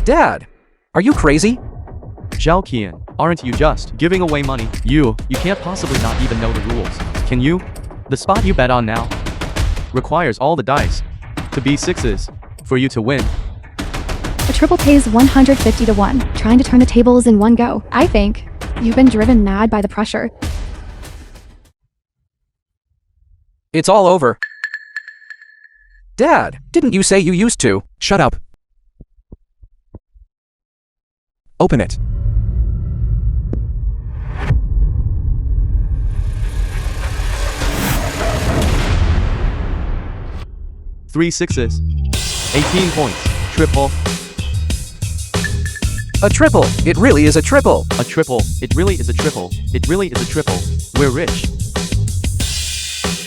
Dad, are you crazy? Zhaoqian, aren't you just giving away money? You can't possibly not even know the rules, can you? The spot you bet on now requires all the dice to be sixes for you to win. A triple pays 150 to 1, trying to turn the tables in one go. I think you've been driven mad by the pressure. It's all over. Dad, didn't you say you used to? Shut up. Open it. Three sixes. 18 points. Triple. A triple. It really is a triple. A triple. It really is a triple. It really is a triple. We're rich.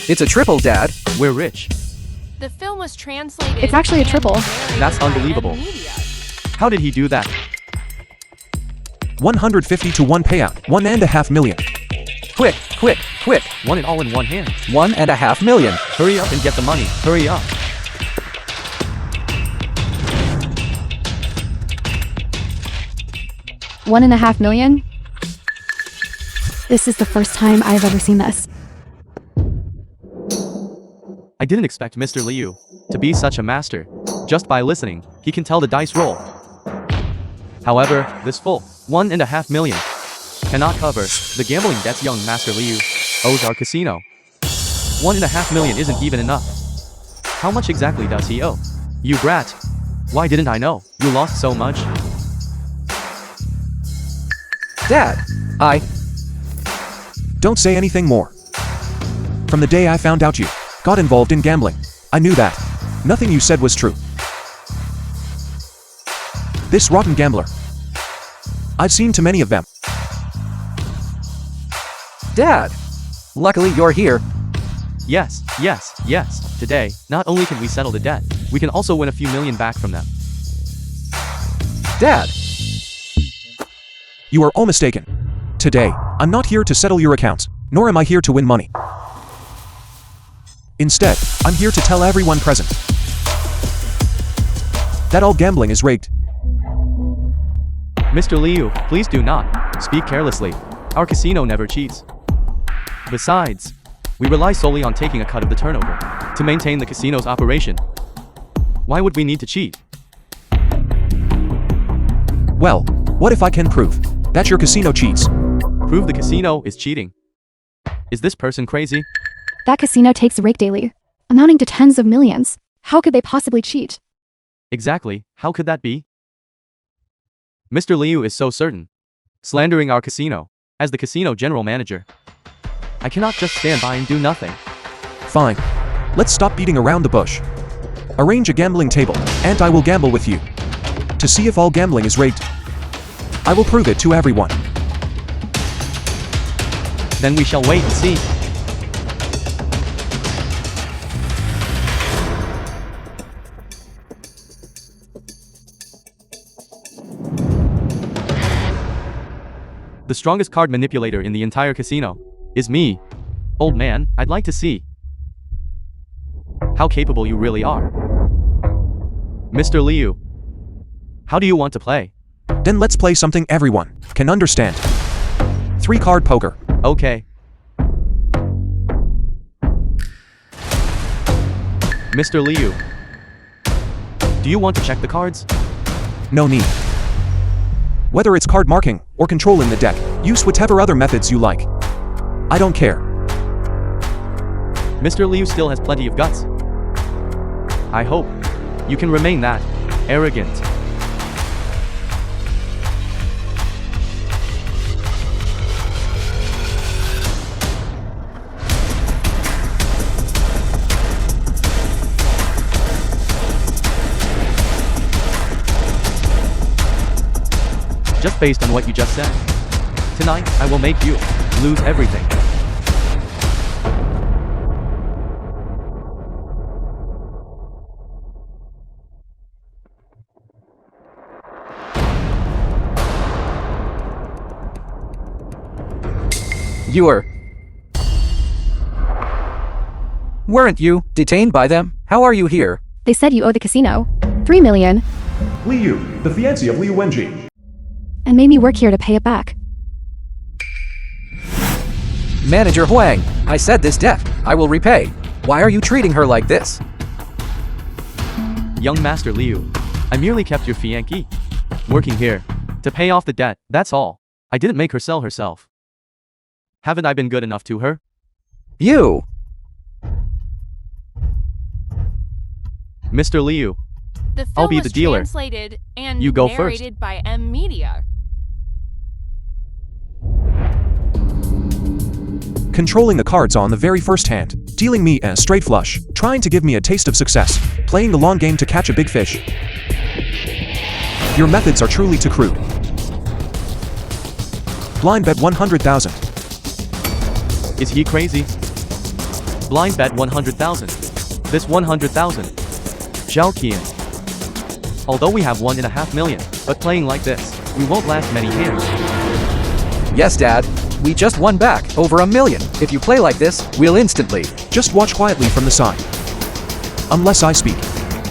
It's a triple, Dad. We're rich. The film was translated. It's actually a triple. That's unbelievable. How did he do that? 150 to 1 payout. 1.5 million. Quick, quick, quick. Won it all in one hand. 1.5 million. Hurry up and get the money. Hurry up. $1.5 million? This is the first time I've ever seen this. I didn't expect Mr. Liu to be such a master. Just by listening, he can tell the dice roll. However, this full 1.5 million cannot cover the gambling debts young Master Liu owes our casino. 1.5 million isn't even enough. How much exactly does he owe? You brat. Why didn't I know? You lost so much. Dad, Don't say anything more. From the day I found out you got involved in gambling, I knew that nothing you said was true. This rotten gambler. I've seen too many of them. Dad, luckily you're here. Yes. Today, not only can we settle the debt, we can also win a few million back from them. Dad, You are all mistaken. Today, I'm not here to settle your accounts, nor am I here to win money. Instead, I'm here to tell everyone present that all gambling is rigged. Mr. Liu, please do not speak carelessly. Our casino never cheats. Besides, we rely solely on taking a cut of the turnover to maintain the casino's operation. Why would we need to cheat? Well, what if I can prove that your casino cheats? Prove the casino is cheating. Is this person crazy? That casino takes rake daily, amounting to tens of millions. How could they possibly cheat? Exactly, how could that be? Mr. Liu is so certain, slandering our casino, as the casino general manager. I cannot just stand by and do nothing. Fine. Let's stop beating around the bush. Arrange a gambling table, and I will gamble with you to see if all gambling is rigged. I will prove it to everyone. Then we shall wait and see. The strongest card manipulator in the entire casino is me. Old man, I'd like to see how capable you really are. Mr. Liu, how do you want to play? Then let's play something everyone can understand. 3-card poker. Okay. Mr. Liu, do you want to check the cards? No need. Whether it's card marking or controlling the deck, use whatever other methods you like. I don't care. Mr. Liu still has plenty of guts. I hope you can remain that arrogant. Just based on what you just said. Tonight, I will make you lose everything. Weren't you detained by them? How are you here? They said you owe the casino $3 million. Liu, the fiancé of Liu Wenji. And made me work here to pay it back. Manager Huang, I said this debt, I will repay. Why are you treating her like this? Young Master Liu, I merely kept your fiancé working here to pay off the debt, that's all. I didn't make her sell herself. Haven't I been good enough to her? You! Mr. Liu, The film I'll be was the dealer. translated and You go first. narrated by M Media. Controlling the cards on the very first hand, dealing me a straight flush, trying to give me a taste of success, playing the long game to catch a big fish. Your methods are truly too crude. Blind bet 100,000. is he crazy? Blind bet 100,000. This 100,000. Zhao Qian. Although we have 1.5 million, but playing like this, we won't last many hands. Yes, Dad. We just won back over $1 million. If you play like this, we'll instantly. Just watch quietly from the side. Unless I speak,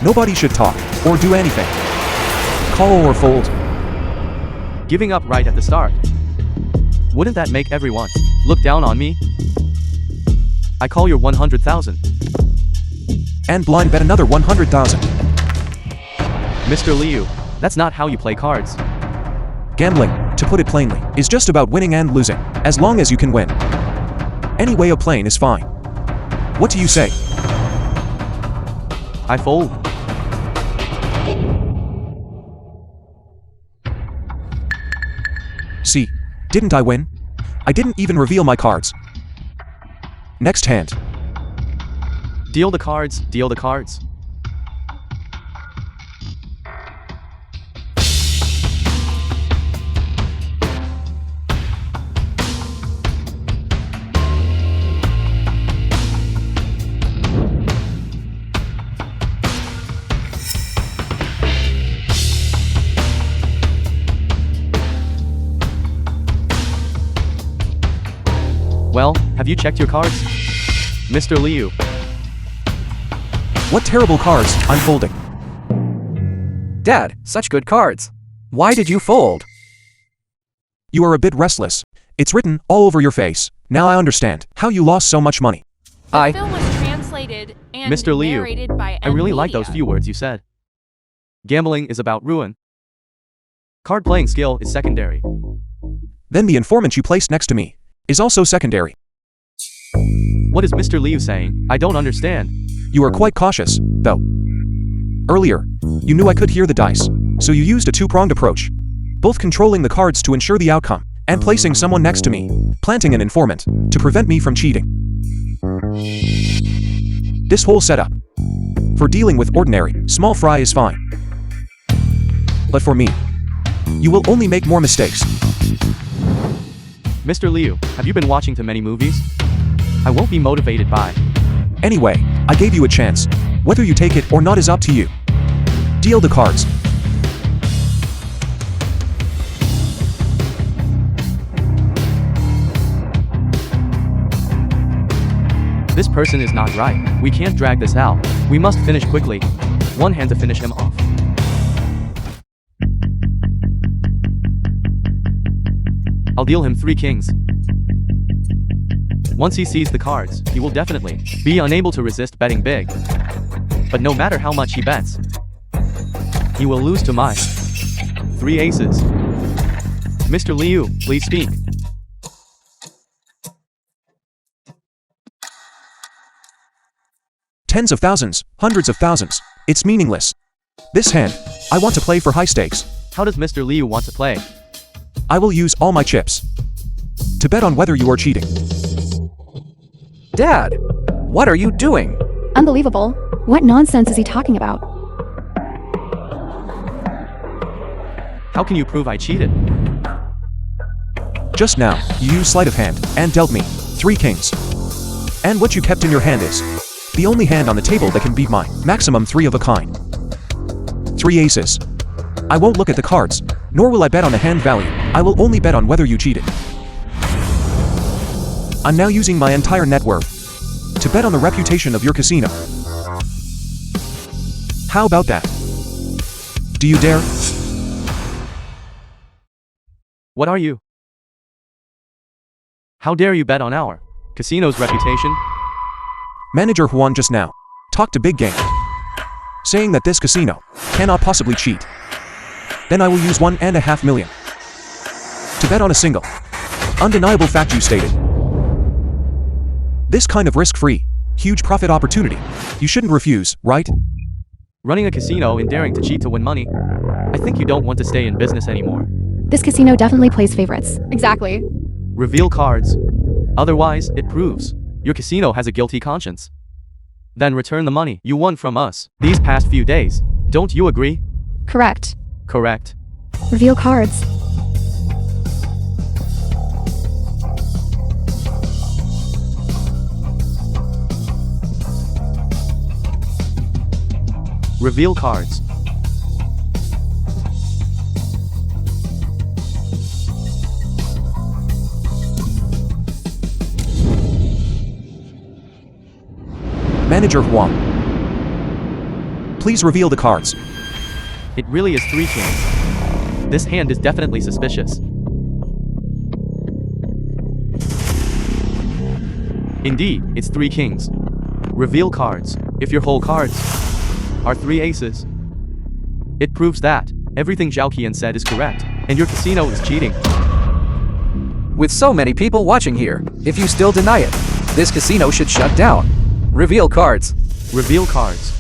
nobody should talk or do anything. Call or fold. Giving up right at the start. Wouldn't that make everyone look down on me? I call your 100,000. And blind bet another 100,000. Mr. Liu, that's not how you play cards. Gambling, to put it plainly, is just about winning and losing, as long as you can win. Any way of playing is fine. What do you say? I fold. See, didn't I win? I didn't even reveal my cards. Next hand. Deal the cards, deal the cards. Well, have you checked your cards? Mr. Liu. What terrible cards I'm folding. Dad, such good cards. Why did you fold? You are a bit restless. It's written all over your face. Now I understand how you lost so much money. The film was translated and Mr. Liu, narrated by I M really like those Media. few words you said. Gambling is about ruin. Card playing skill is secondary. Then the informant you placed next to me is also secondary. What is Mr. Liu saying? I don't understand. You are quite cautious, though. Earlier, you knew I could hear the dice, so you used a two-pronged approach. Both controlling the cards to ensure the outcome, and placing someone next to me, planting an informant, to prevent me from cheating. This whole setup, for dealing with ordinary, small fry is fine. But for me, you will only make more mistakes. Mr. Liu, have you been watching too many movies? I won't be motivated by. Anyway, I gave you a chance. Whether you take it or not is up to you. Deal the cards. This person is not right. We can't drag this out. We must finish quickly. One hand to finish him off. I'll deal him 3 kings. Once he sees the cards, he will definitely be unable to resist betting big. But no matter how much he bets, he will lose to my 3 aces. Mr. Liu, please speak. Tens of thousands, hundreds of thousands. It's meaningless. This hand, I want to play for high stakes. How does Mr. Liu want to play? I will use all my chips to bet on whether you are cheating. Dad, what are you doing? Unbelievable. What nonsense is he talking about? How can you prove I cheated? Just now, you used sleight of hand and dealt me 3 kings. And what you kept in your hand is the only hand on the table that can beat mine. Maximum 3 of a kind. 3 aces. I won't look at the cards, nor will I bet on the hand value. I will only bet on whether you cheated. I'm now using my entire net worth to bet on the reputation of your casino. How about that? Do you dare? What are you? How dare you bet on our casino's reputation? Manager Juan just now talked to Big Game, saying that this casino cannot possibly cheat. Then I will use 1.5 million to bet on a single, undeniable fact you stated. This kind of risk-free, huge profit opportunity, you shouldn't refuse, right? Running a casino and daring to cheat to win money? I think you don't want to stay in business anymore. This casino definitely plays favorites. Exactly. Reveal cards. Otherwise, it proves your casino has a guilty conscience. Then return the money you won from us these past few days. Don't you agree? Correct. Correct. Reveal cards. Reveal cards. Manager Juan, please reveal the cards. It really is 3 kings. This hand is definitely suspicious. Indeed, it's 3 kings. Reveal cards. If your whole cards are 3 aces, it proves that everything Zhao Qian said is correct, and your casino is cheating. With so many people watching here, if you still deny it, this casino should shut down. Reveal cards. Reveal cards.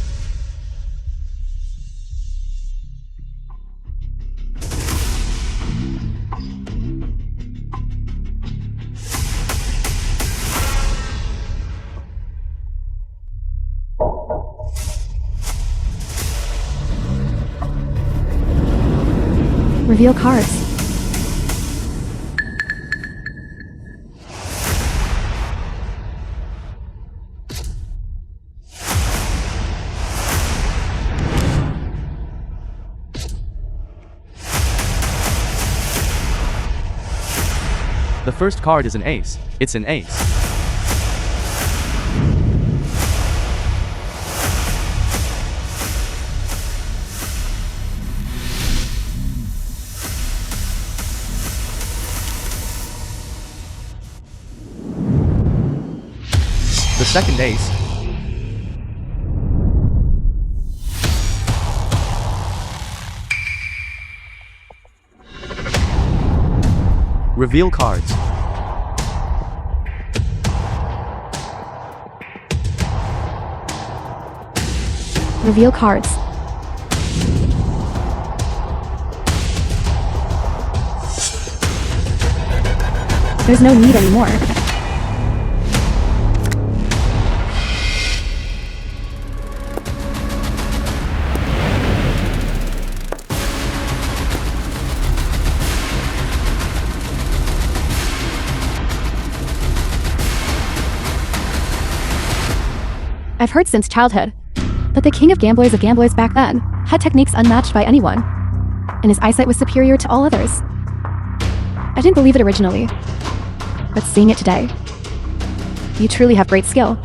Reveal cards. The first card is an ace. It's an ace. The second ace. Reveal cards. Reveal cards. There's no need anymore. I've heard since childhood that the king of gamblers back then had techniques unmatched by anyone, and his eyesight was superior to all others. I didn't believe it originally, but seeing it today, you truly have great skill.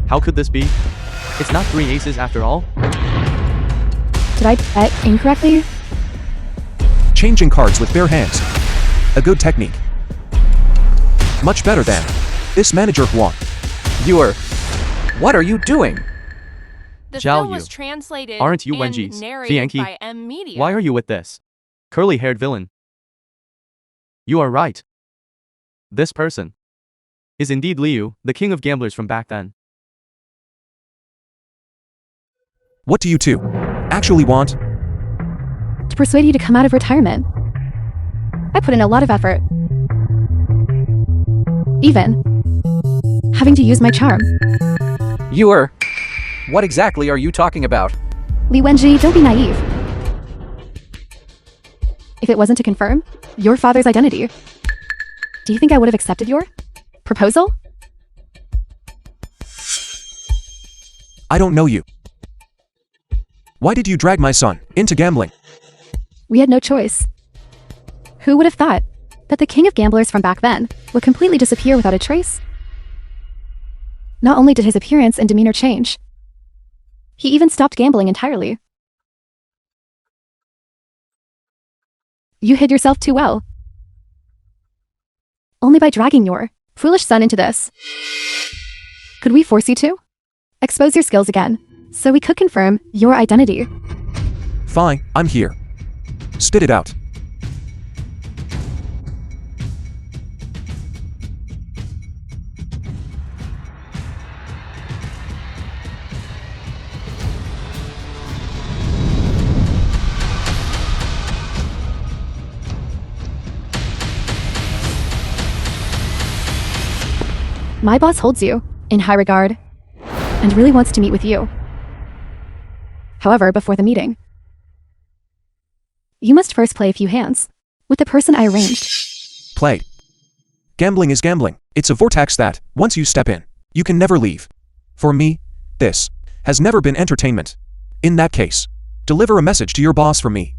How could this be? It's not 3 aces after all? Did I bet incorrectly? Changing cards with bare hands. A good technique. Much better than this manager Juan. What are you doing? The Zhao film was Yu. translated Aren't you and Wenji's narrated Fianqi? by M Media. Why are you with this curly-haired villain? You are right. This person is indeed Liu, the king of gamblers from back then. What do you two actually want? To persuade you to come out of retirement. I put in a lot of effort. Even having to use my charm. What exactly are you talking about? Li Wenji, don't be naive. If it wasn't to confirm your father's identity, do you think I would have accepted your proposal? I don't know you. Why did you drag my son into gambling? We had no choice. Who would have thought that the king of gamblers from back then would completely disappear without a trace? Not only did his appearance and demeanor change, he even stopped gambling entirely. You hid yourself too well. Only by dragging your foolish son into this. Could we force you to? Expose your skills again, so we could confirm your identity. Fine, I'm here. Spit it out. My boss holds you in high regard and really wants to meet with you. However, before the meeting, you must first play a few hands with the person I arranged. Play. Gambling is gambling. It's a vortex that, once you step in, you can never leave. For me, this has never been entertainment. In that case, deliver a message to your boss from me.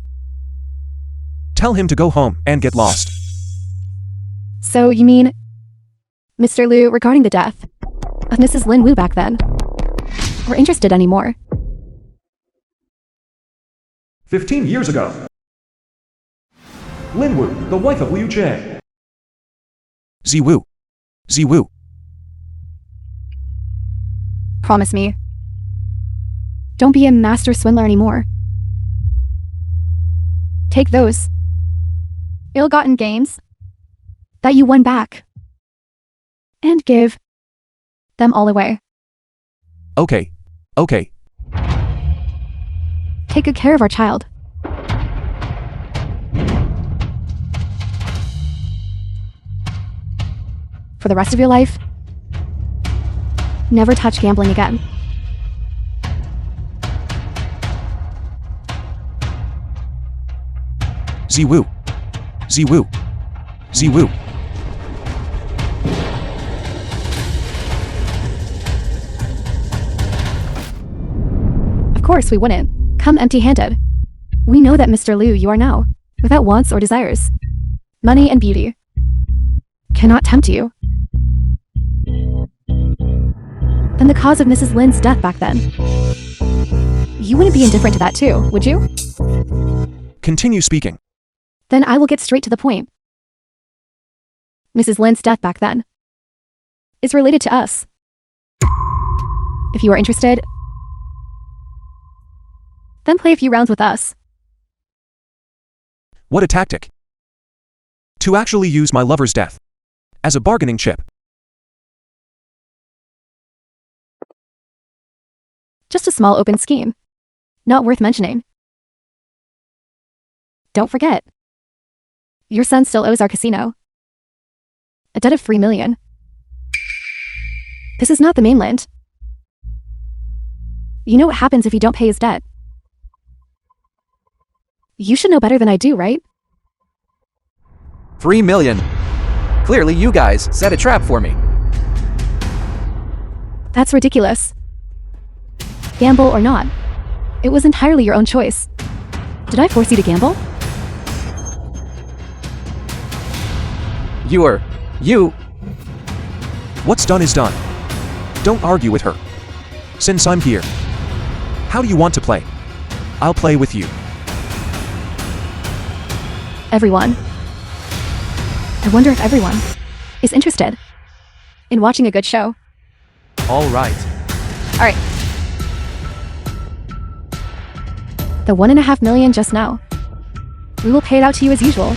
Tell him to go home and get lost. So you mean, Mr. Liu, regarding the death of Mrs. Lin Wu back then, we're interested anymore? 15 years ago. Lin Wu, the wife of Liu Jie. Ziwu. Ziwu. Promise me. Don't be a master swindler anymore. Take those ill-gotten gains that you won back and give them all away. Okay. Okay. Take good care of our child. For the rest of your life, never touch gambling again. Ziwu. Ziwu. Ziwu. Of course we wouldn't come empty-handed. We know that Mr. Liu you are now, without wants or desires. Money and beauty cannot tempt you. Then the cause of Mrs. Lin's death back then. You wouldn't be indifferent to that too, would you? Continue speaking. Then I will get straight to the point. Mrs. Lin's death back then is related to us. If you are interested, then play a few rounds with us. What a tactic. To actually use my lover's death as a bargaining chip. Just a small open scheme. Not worth mentioning. Don't forget. Your son still owes our casino a debt of 3 million. This is not the mainland. You know what happens if you don't pay his debt. You should know better than I do, right? 3 million. Clearly you guys set a trap for me. That's ridiculous. Gamble or not, it was entirely your own choice. Did I force you to gamble? You. What's done is done. Don't argue with her. Since I'm here, how do you want to play? I'll play with you. Everyone. I wonder if everyone is interested in watching a good show. All right. All right. The 1.5 million just now. We will pay it out to you as usual.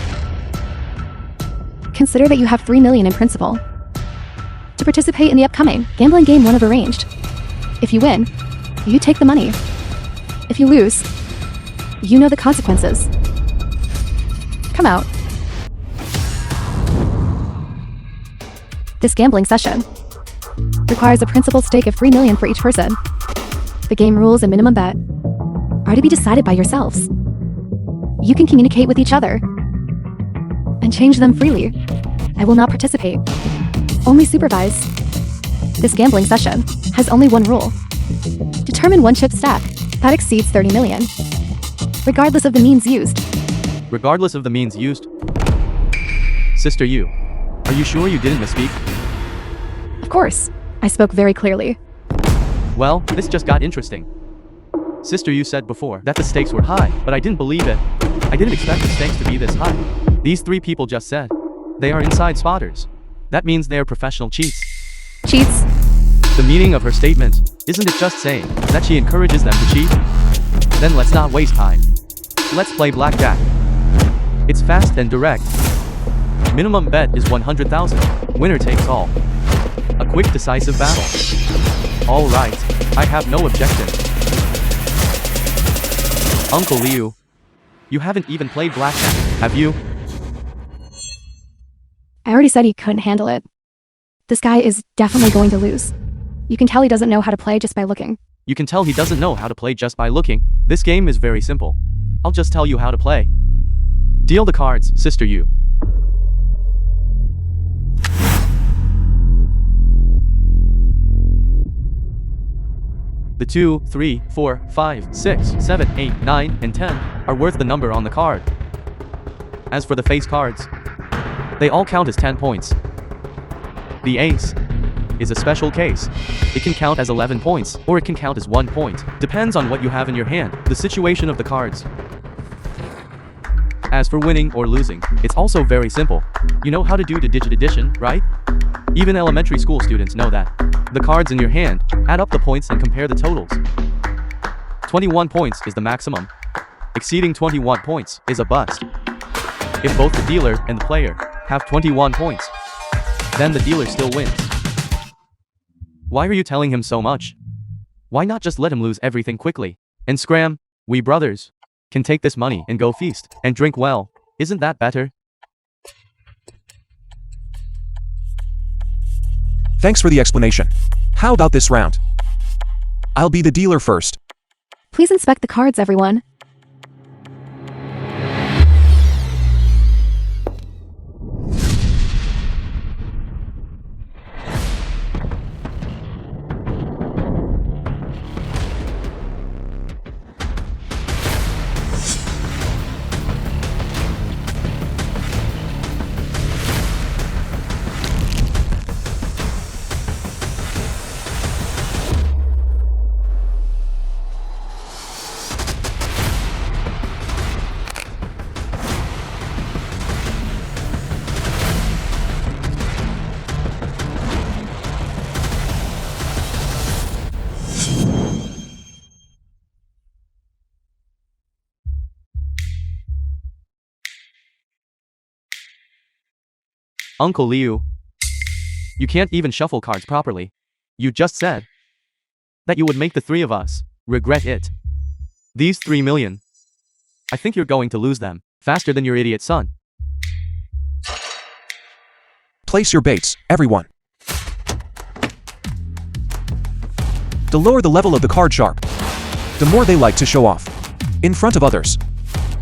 Consider that you have 3 million in principal to participate in the upcoming gambling game one have arranged. If you win, you take the money. If you lose, you know the consequences. Come out. This gambling session requires a principal stake of 3 million for each person. The game rules and minimum bet are to be decided by yourselves. You can communicate with each other and change them freely. I will not participate. Only supervise. This gambling session has only one rule. Determine one chip stack that exceeds 30 million, regardless of the means used. Regardless of the means used. Sister Yu, are you sure you didn't misspeak? Of course, I spoke very clearly. Well, this just got interesting. Sister, you said before that the stakes were high, but I didn't believe it. I didn't expect the stakes to be this high. These three people just said they are inside spotters. That means they are professional cheats. Cheats? The meaning of her statement, isn't it just saying that she encourages them to cheat? Then let's not waste time. Let's play blackjack. It's fast and direct. Minimum bet is 100,000. Winner takes all. A quick decisive battle. All right, I have no objection. Uncle Liu, you haven't even played blackjack, have you? I already said he couldn't handle it. This guy is definitely going to lose. You can tell he doesn't know how to play just by looking. You can tell he doesn't know how to play just by looking. This game is very simple. I'll just tell you how to play. Deal the cards, Sister Yu. The 2, 3, 4, 5, 6, 7, 8, 9, and 10 are worth the number on the card. As for the face cards, they all count as 10 points. The ace is a special case. It can count as 11 points, or it can count as 1 point. Depends on what you have in your hand, the situation of the cards. As for winning or losing, it's also very simple. You know how to do the digit addition, right? Even elementary school students know that. The cards in your hand, add up the points and compare the totals. 21 points is the maximum. Exceeding 21 points is a bust. If both the dealer and the player have 21 points, then the dealer still wins. Why are you telling him so much? Why not just let him lose everything quickly? And scram, we brothers can take this money and go feast and drink well. Isn't that better? Thanks for the explanation. How about this round? I'll be the dealer first. Please inspect the cards, everyone. Uncle Liu, you can't even shuffle cards properly. You just said that you would make the three of us regret it. These 3 million, I think you're going to lose them faster than your idiot son. Place your baits, everyone. The lower the level of the card sharp, the more they like to show off in front of others.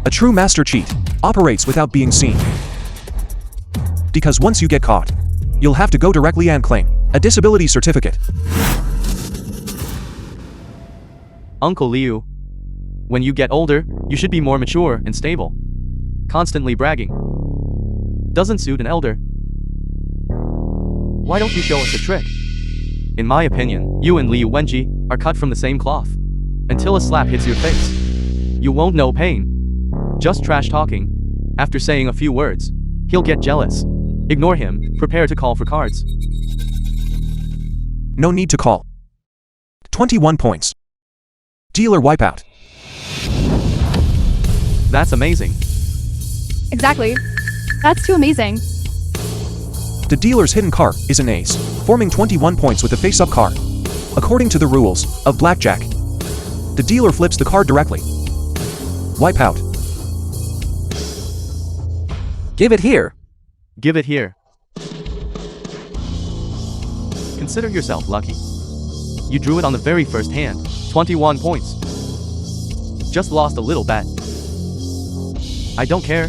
A true master cheat operates without being seen. Because once you get caught, you'll have to go directly and claim a disability certificate. Uncle Liu, when you get older, you should be more mature and stable. Constantly bragging doesn't suit an elder. Why don't you show us a trick? In my opinion, you and Liu Wenji are cut from the same cloth. Until a slap hits your face, you won't know pain. Just trash talking. After saying a few words, he'll get jealous. Ignore him, prepare to call for cards. No need to call. 21 points. Dealer wipeout. That's amazing. Exactly. That's too amazing. The dealer's hidden card is an ace, forming 21 points with a face-up card. According to the rules of blackjack, the dealer flips the card directly. Wipeout. Give it here. Give it here. Consider yourself lucky. You drew it on the very first hand. 21 points. Just lost a little bet. I don't care.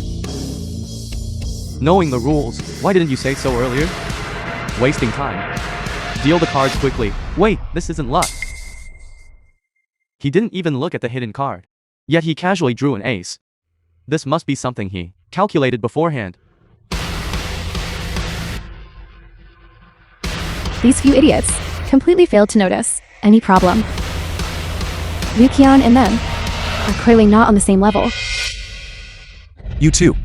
Knowing the rules, why didn't you say so earlier? Wasting time. Deal the cards quickly. Wait, this isn't luck. He didn't even look at the hidden card. Yet he casually drew an ace. This must be something he calculated beforehand. These few idiots. completely failed to notice any problem. Liu Qian and them are clearly not on the same level. You too.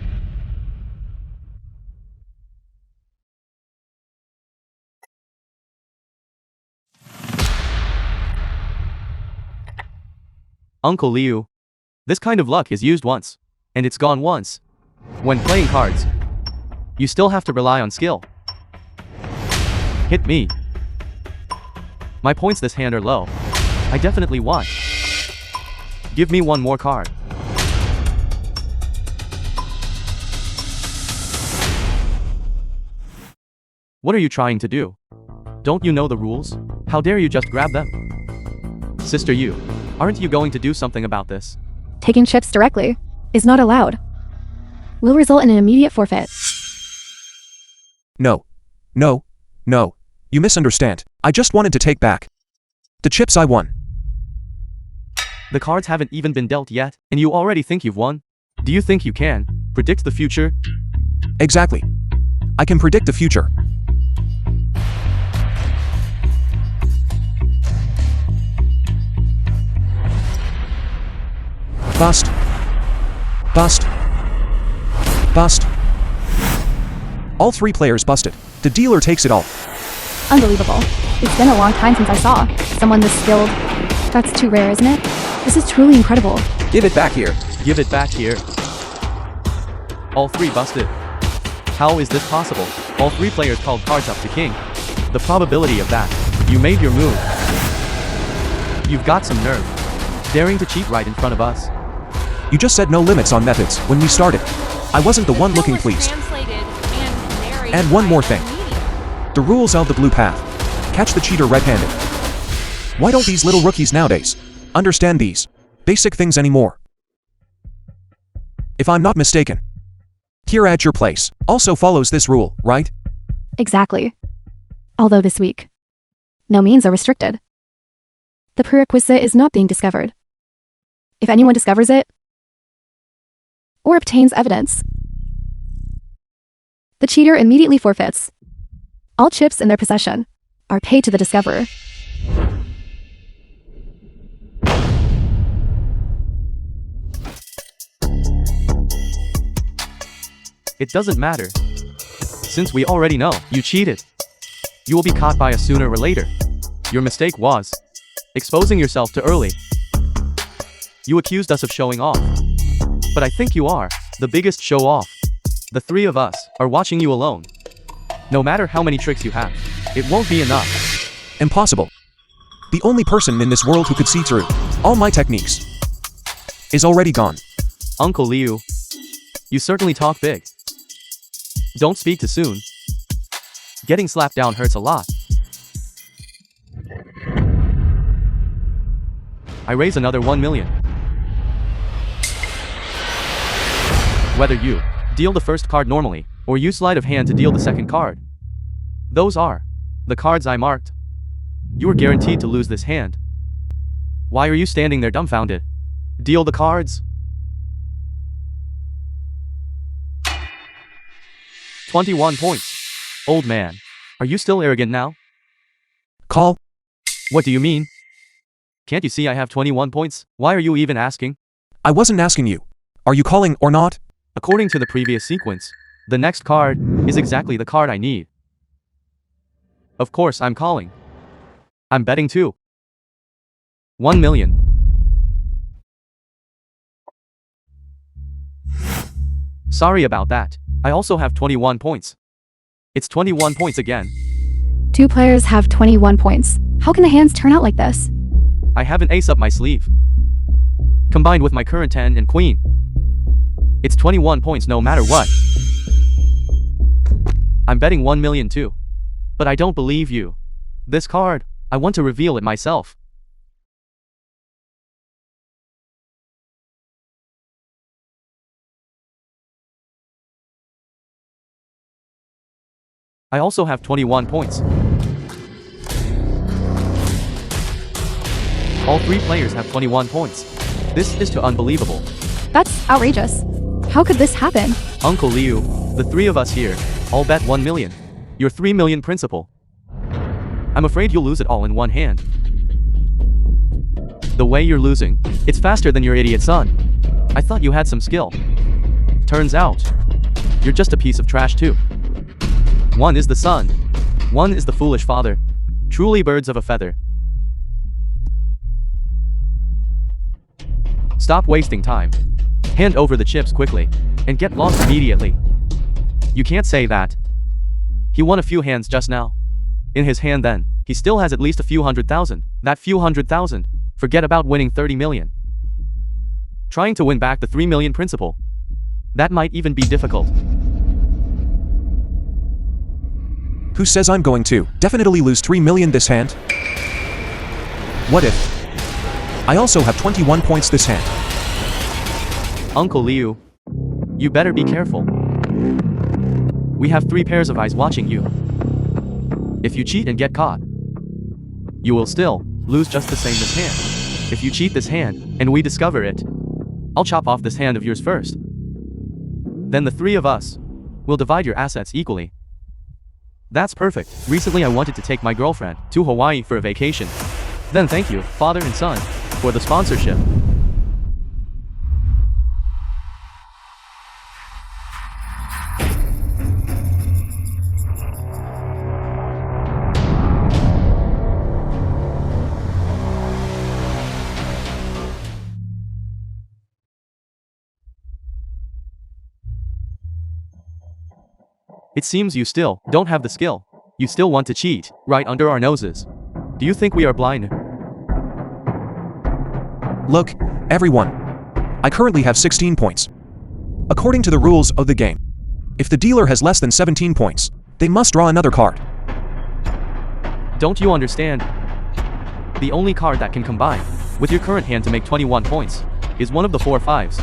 Uncle Liu. This kind of luck is used once, and it's gone once. When playing cards, you still have to rely on skill. Hit me. My points this hand are low. I definitely won. Give me one more card. What are you trying to do? Don't you know the rules? How dare you just grab them? Sister Yu, aren't you going to do something about this? Taking chips directly is not allowed. Will result in an immediate forfeit. No. No. No. You misunderstand. I just wanted to take back the chips I won. The cards haven't even been dealt yet, and you already think you've won? Do you think you can predict the future? Exactly. I can predict the future. Bust. Bust. Bust. All three players busted. The dealer takes it all. Unbelievable. It's been a long time since I saw someone this skilled. That's too rare, isn't it? This is truly incredible. Give it back here. Give it back here. All three busted. How is this possible? All three players called cards up to king. The probability of that. You made your move. You've got some nerve. Daring to cheat right in front of us. You just said no limits on methods when we started. I wasn't the one looking pleased. And one more thing. The rules of the blue path. Catch the cheater red-handed. Why don't these little rookies nowadays understand these basic things anymore? If I'm not mistaken, here at your place also follows this rule, right? Exactly. Although this week, no means are restricted. The prerequisite is not being discovered. If anyone discovers it, or obtains evidence, the cheater immediately forfeits. All chips in their possession are paid to the discoverer. It doesn't matter. Since we already know you cheated, you will be caught by us sooner or later. Your mistake was exposing yourself too early. You accused us of showing off. But I think you are the biggest show off. The three of us are watching you alone. No matter how many tricks you have, it won't be enough. Impossible. The only person in this world who could see through all my techniques is already gone. Uncle Liu, you certainly talk big. Don't speak too soon. Getting slapped down hurts a lot. I raise another 1 million. Whether you deal the first card normally, or use sleight of hand to deal the second card. Those are the cards I marked. You are guaranteed to lose this hand. Why are you standing there dumbfounded? Deal the cards. 21 points. Old man, are you still arrogant now? Call. What do you mean? Can't you see I have 21 points? Why are you even asking? I wasn't asking you. Are you calling or not? According to the previous sequence, the next card is exactly the card I need. Of course I'm calling. I'm betting too. 1 million. Sorry about that. I also have 21 points. It's 21 points again. Two players have 21 points. How can the hands turn out like this? I have an ace up my sleeve. Combined with my current 10 and queen. It's 21 points no matter what. I'm betting 1 million too. But I don't believe you. This card, I want to reveal it myself. I also have 21 points. All three players have 21 points. This is too unbelievable. That's outrageous. How could this happen? Uncle Liu, the three of us here, all bet 1 million. Your 3 million principal. I'm afraid you'll lose it all in one hand. The way you're losing, it's faster than your idiot son. I thought you had some skill. Turns out, you're just a piece of trash too. One is the son, one is the foolish father. Truly birds of a feather. Stop wasting time. Hand over the chips quickly, and get lost immediately. You can't say that. He won a few hands just now. In his hand then, he still has at least a few 100,000. That few 100,000. Forget about winning 30 million. Trying to win back the 3 million principal. That might even be difficult. Who says I'm going to definitely lose 3 million this hand? What if I also have 21 points this hand? Uncle Liu, you better be careful. We have 3 pairs of eyes watching you. If you cheat and get caught, you will still lose just the same this hand. If you cheat this hand, and we discover it, I'll chop off this hand of yours first. Then the 3 of us will divide your assets equally. That's perfect. Recently I wanted to take my girlfriend to Hawaii for a vacation. Then thank you, father and son, for the sponsorship. It seems you still don't have the skill. You still want to cheat, right under our noses. Do you think we are blind? Look, everyone. I currently have 16 points. According to the rules of the game, if the dealer has less than 17 points, they must draw another card. Don't you understand? The only card that can combine with your current hand to make 21 points is one of the 4 5s.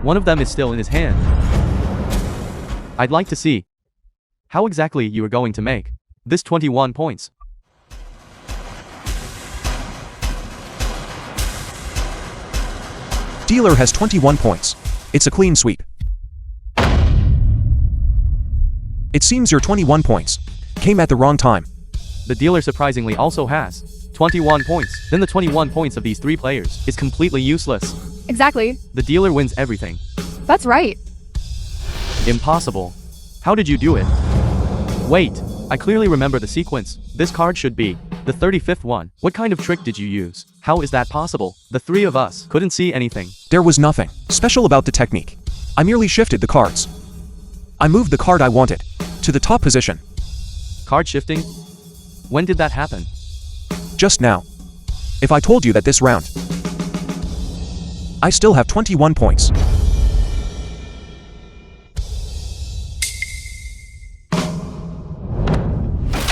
One of them is still in his hand. I'd like to see how exactly you are going to make this 21 points. Dealer has 21 points. It's a clean sweep. It seems your 21 points came at the wrong time. The dealer surprisingly also has 21 points. Then the 21 points of these 3 players is completely useless. Exactly. The dealer wins everything. That's right. Impossible. How did you do it? Wait, I clearly remember the sequence. This card should be the 35th one. What kind of trick did you use? How is that possible? The 3 of us couldn't see anything. There was nothing special about the technique. I merely shifted the cards. I moved the card I wanted to the top position. Card shifting? When did that happen? Just now. If I told you that this round, I still have 21 points.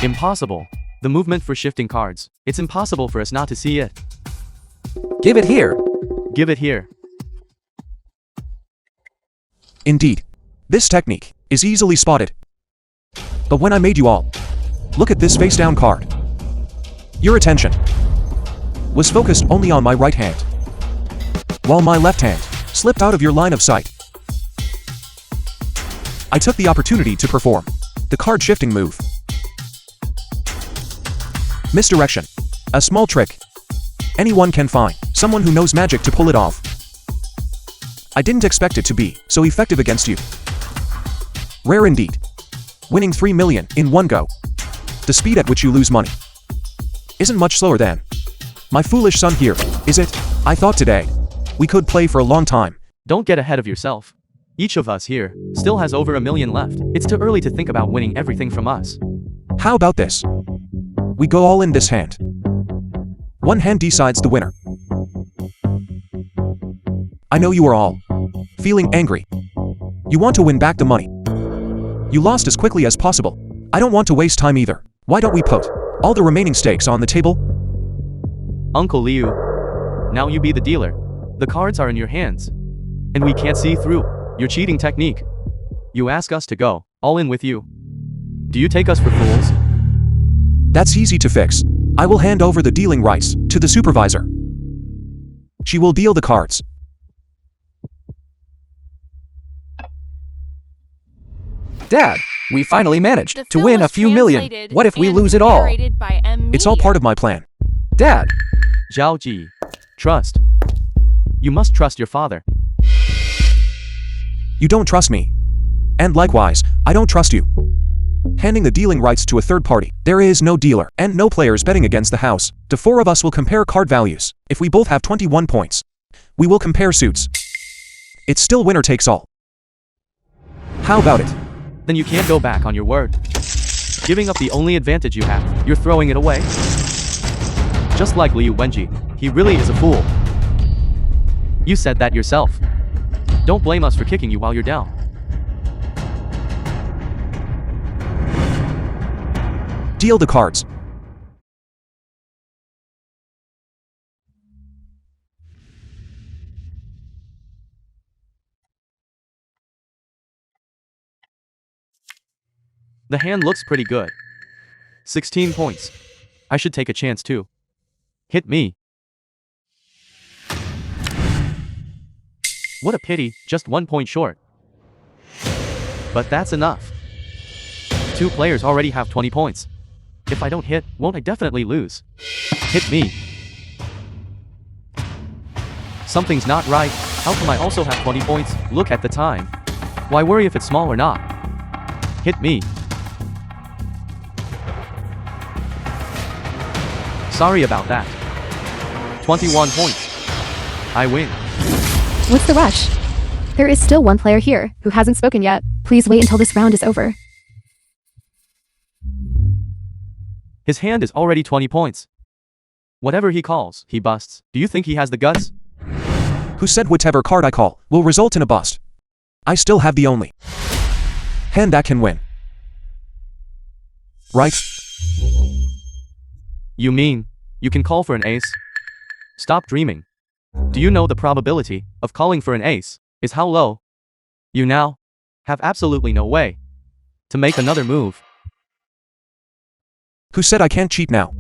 Impossible. The movement for shifting cards. It's impossible for us not to see it. Give it here. Give it here. Indeed. This technique is easily spotted. But when I made you all look at this face-down card, your attention was focused only on my right hand, while my left hand slipped out of your line of sight. I took the opportunity to perform the card shifting move. Misdirection. A small trick. Anyone can find someone who knows magic to pull it off. I didn't expect it to be so effective against you. Rare indeed. Winning 3 million in one go. The speed at which you lose money isn't much slower than my foolish son here, is it? I thought today we could play for a long time. Don't get ahead of yourself. Each of us here still has over 1 million left. It's too early to think about winning everything from us. How about this? We go all in this hand. One hand decides the winner. I know you are all feeling angry. You want to win back the money you lost as quickly as possible. I don't want to waste time either. Why don't we put all the remaining stakes on the table? Uncle Liu, now you be the dealer. The cards are in your hands, and we can't see through your cheating technique. You ask us to go all in with you. Do you take us for fools? That's easy to fix. I will hand over the dealing rights to the supervisor. She will deal the cards. Dad, We finally managed The to film win a was few million. translated What if we and lose it all? narrated by M. It's all part of my plan. Dad, Zhao Ji. Trust. You must trust your father. You don't trust me. And likewise, I don't trust you. Handing the dealing rights to a third party. There is no dealer, and no players betting against the house. The four of us will compare card values. If we both have 21 points, we will compare suits. It's still winner takes all. How about it? Then you can't go back on your word. Giving up the only advantage you have, you're throwing it away? Just like Liu Wenji, he really is a fool. You said that yourself. Don't blame us for kicking you while you're down. Deal the cards. The hand looks pretty good. 16 points. I should take a chance too. Hit me. What a pity, just 1 point short. But that's enough. Two players already have 20 points. If I don't hit, won't I definitely lose? Hit me. Something's not right. How come I also have 20 points? Look at the time. Why worry if it's small or not? Hit me. Sorry about that. 21 points. I win. What's the rush? There is still one player here who hasn't spoken yet. Please wait until this round is over. His hand is already 20 points. Whatever he calls, he busts. Do you think he has the guts? Who said whichever card I call will result in a bust? I still have the only hand that can win. Right? You mean, you can call for an ace? Stop dreaming. Do you know the probability of calling for an ace is how low? You now have absolutely no way to make another move. Who said I can't cheat now?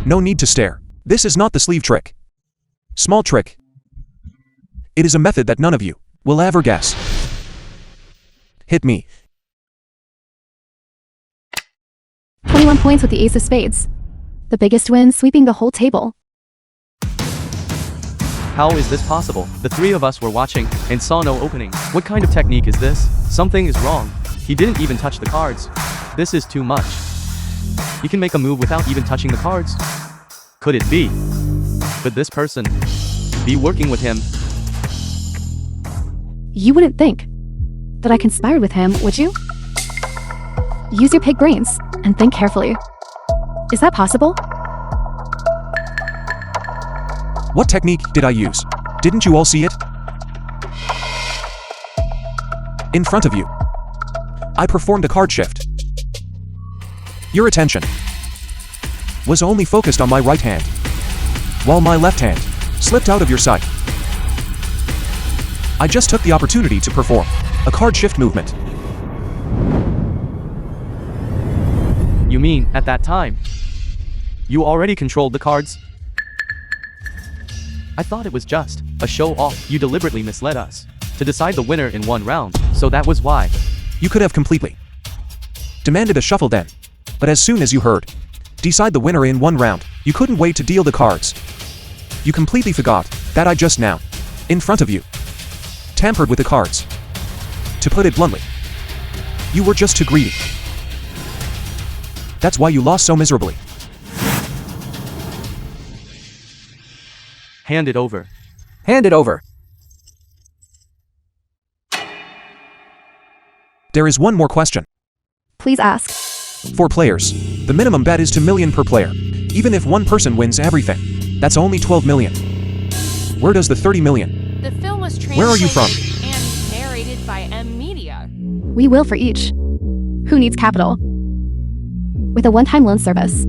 No need to stare. This is not the sleeve trick. Small trick. It is a method that none of you will ever guess. Hit me. 21 points with the ace of spades. The biggest win, sweeping the whole table. How is this possible? The three of us were watching and saw no opening. What kind of technique is this? Something is wrong. He didn't even touch the cards. This is too much. He can make a move without even touching the cards. Could it be? Could this person be working with him? You wouldn't think that I conspired with him, would you? Use your pig brains and think carefully. Is that possible? What technique did I use? Didn't you all see it? In front of you. I performed a card shift. Your attention was only focused on my right hand, while my left hand slipped out of your sight. I just took the opportunity to perform a card shift movement. You mean, at that time, you already controlled the cards? I thought it was just a show-off. You deliberately misled us to decide the winner in one round, so that was why. You could have completely demanded a shuffle then, but as soon as you heard decide the winner in one round, you couldn't wait to deal the cards. You completely forgot that I just now, in front of you, tampered with the cards. To put it bluntly, you were just too greedy. That's why you lost so miserably. Hand it over. hand it over. There is one more question. Please ask. For players, the minimum bet is 2 million per player. Even if one person wins everything, that's only 12 million. Where does the 30 million? The film was translated Where are you from? and narrated by M Media. We will for each. Who needs capital? With a one-time loan service.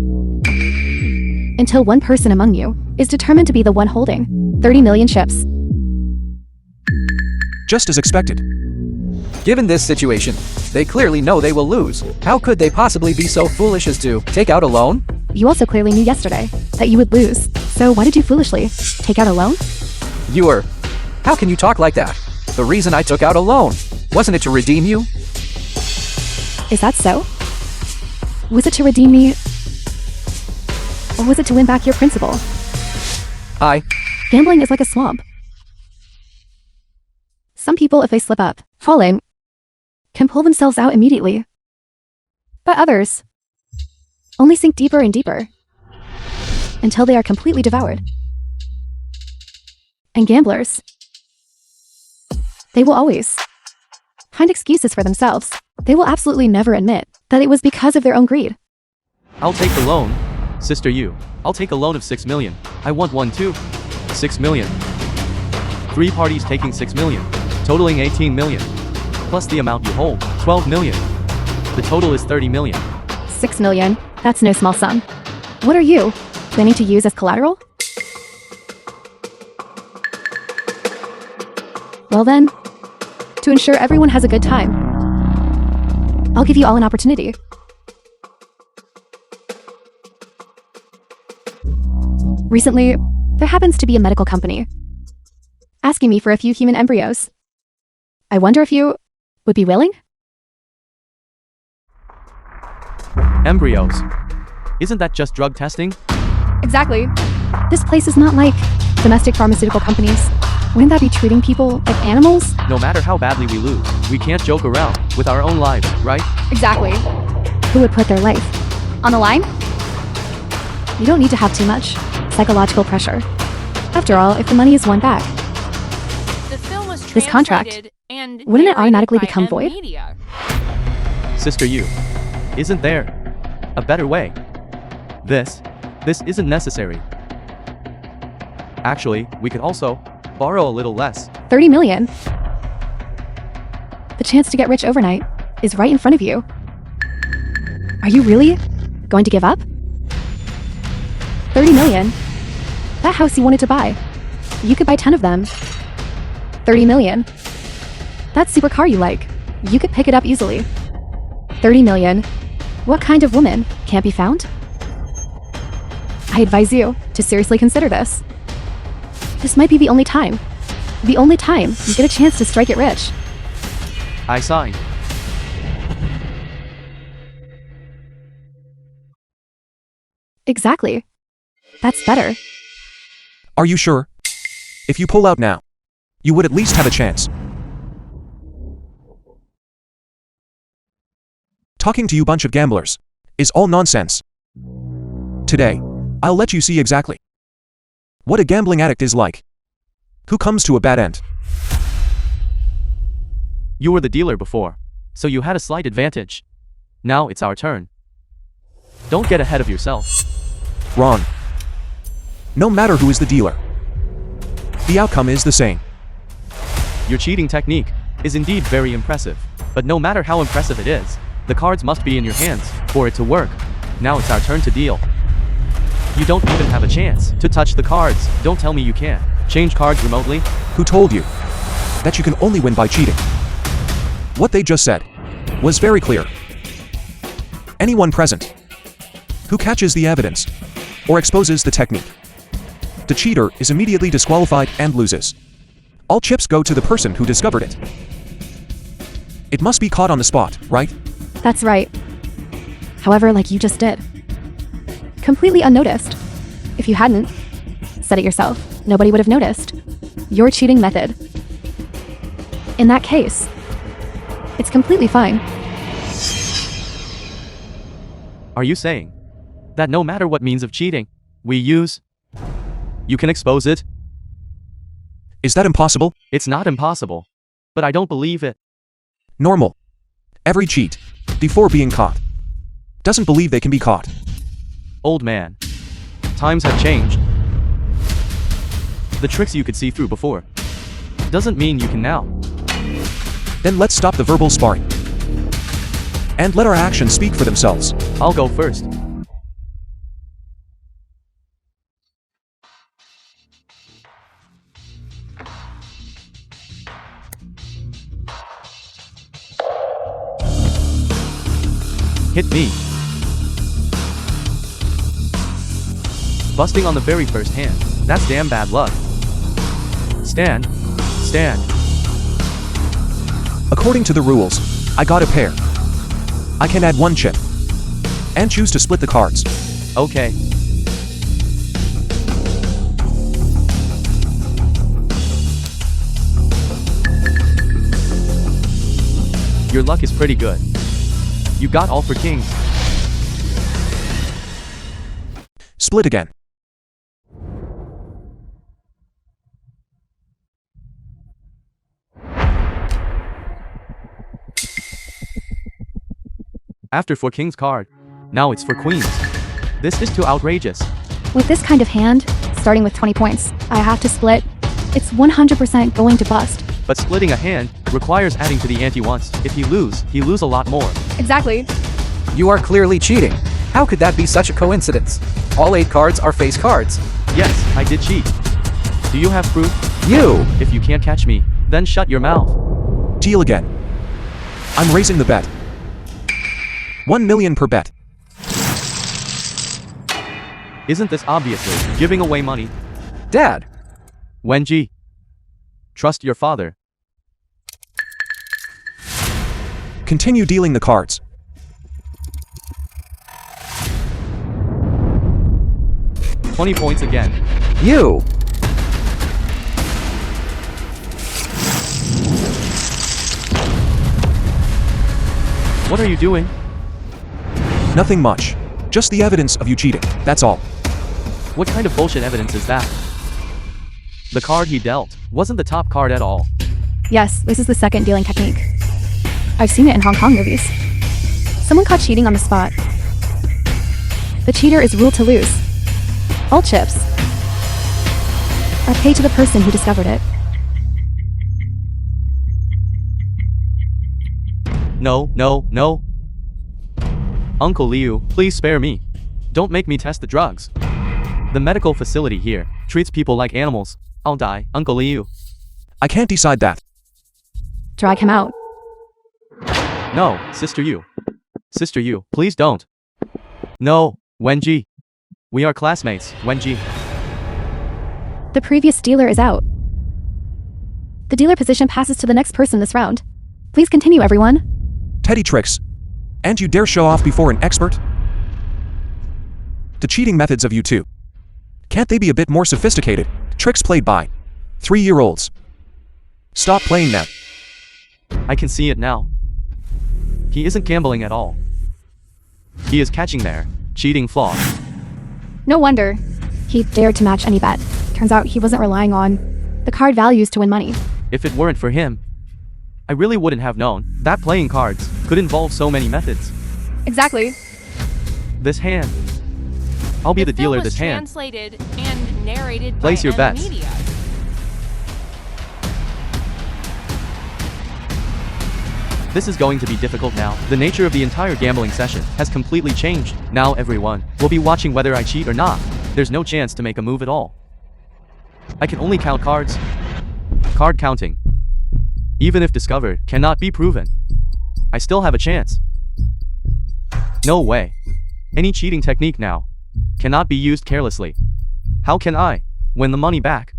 Until one person among you is determined to be the one holding 30 million chips. Just as expected. Given this situation, they clearly know they will lose. How could they possibly be so foolish as to take out a loan? You also clearly knew yesterday that you would lose. So why did you foolishly take out a loan? You are... How can you talk like that? The reason I took out a loan. Wasn't it to redeem you? Is that so? Was it to redeem me? Or was it to win back your principal? Gambling is like a swamp. Some people, if they slip up, fall in, can pull themselves out immediately. But others only sink deeper and deeper until they are completely devoured. And gamblers, they will always find excuses for themselves. They will absolutely never admit that it was because of their own greed. I'll take the loan. Sister you. I'll take a loan of 6 million. I want one too. 6 million. 3 parties taking 6 million. Totaling 18 million. Plus the amount you hold, 12 million. The total is 30 million. 6 million? That's no small sum. What are you planning to use as collateral? Well then, to ensure everyone has a good time, I'll give you all an opportunity. Recently, there happens to be a medical company asking me for a few human embryos. I wonder if you would be willing? Embryos. Isn't that just drug testing? Exactly. This place is not like domestic pharmaceutical companies. Wouldn't that be treating people like animals? No matter how badly we lose, we can't joke around with our own lives, right? Exactly. Who would put their life on the line? You don't need to have too much psychological pressure. After all, if the money is won back, The film was This contract, translated and wouldn't it narrated automatically by become M void? Media. Sister you. Isn't there a better way? This isn't necessary. Actually, we could also borrow a little less. 30 million. The chance to get rich overnight is right in front of you. Are you really going to give up? 30 million. That house you wanted to buy, you could buy 10 of them. 30 million. That supercar you like, you could pick it up easily. 30 million. What kind of woman can't be found? I advise you to seriously consider this. This might be the only time you get a chance to strike it rich. I sign. Exactly. That's better. Are you sure? If you pull out now, you would at least have a chance. Talking to you bunch of gamblers is all nonsense. Today, I'll let you see exactly what a gambling addict is like, who comes to a bad end. You were the dealer before, so you had a slight advantage. Now it's our turn. Don't get ahead of yourself. Wrong. No matter who is the dealer, the outcome is the same. Your cheating technique is indeed very impressive, but no matter how impressive it is, the cards must be in your hands for it to work. Now it's our turn to deal. You don't even have a chance to touch the cards. Don't tell me you can't change cards remotely. Who told you that you can only win by cheating? What they just said was very clear. Anyone present who catches the evidence or exposes the technique, the cheater is immediately disqualified and loses. All chips go to the person who discovered it. It must be caught on the spot, right? That's right. However, like you just did. Completely unnoticed. If you hadn't said it yourself, nobody would have noticed your cheating method. In that case, it's completely fine. Are you saying that no matter what means of cheating we use, you can expose it? Is that impossible? It's not impossible, but I don't believe it. Normal. Every cheat, before being caught, doesn't believe they can be caught. Old man, times have changed. The tricks you could see through before doesn't mean you can now. Then let's stop the verbal sparring and let our actions speak for themselves. I'll go first. Hit me. Busting on the very first hand. That's damn bad luck. Stand. Stand. According to the rules, I got a pair. I can add one chip. And choose to split the cards. Okay. Your luck is pretty good. You got all for kings. Split again. After for king's card. Now it's for queens. This is too outrageous. With this kind of hand, starting with 20 points, I have to split. It's 100% going to bust. But splitting a hand requires adding to the ante once. If he lose a lot more. Exactly. You are clearly cheating. How could that be such a coincidence? All 8 cards are face cards. Yes, I did cheat. Do you have proof? You! If you can't catch me, then shut your mouth. Deal again. I'm raising the bet. 1 million per bet. Isn't this obviously giving away money? Dad! Wenji. Trust your father. Continue dealing the cards. $20 points again. You! What are you doing? Nothing much. Just the evidence of you cheating, that's all. What kind of bullshit evidence is that? The card he dealt wasn't the top card at all. Yes, this is the second dealing technique. I've seen it in Hong Kong movies. Someone caught cheating on the spot. The cheater is ruled to lose. All chips are paid to the person who discovered it. No, no, no. Uncle Liu, please spare me. Don't make me test the drugs. The medical facility here treats people like animals. I'll die, Uncle Liu. I can't decide that. Drag him out. No, Sister Yu. Sister Yu, please don't. No, Wenji. We are classmates, Wenji. The previous dealer is out. The dealer position passes to the next person this round. Please continue, everyone. Teddy tricks. And you dare show off before an expert? The cheating methods of you two. Can't they be a bit more sophisticated? Tricks played by 3-year-olds. Stop playing them. I can see it now. He isn't gambling at all. He is catching their cheating flaw. No wonder. He dared to match any bet. Turns out he wasn't relying on the card values to win money. If it weren't for him, I really wouldn't have known that playing cards could involve so many methods. Exactly. This hand. I'll be the film dealer was this hand. translated and narrated Place by your bets. Media. This is going to be difficult now. The nature of the entire gambling session has completely changed. Now everyone will be watching whether I cheat or not. There's no chance to make a move at all. I can only count cards. Card counting, even if discovered, cannot be proven. I still have a chance. No way. Any cheating technique now cannot be used carelessly. How can I win the money back?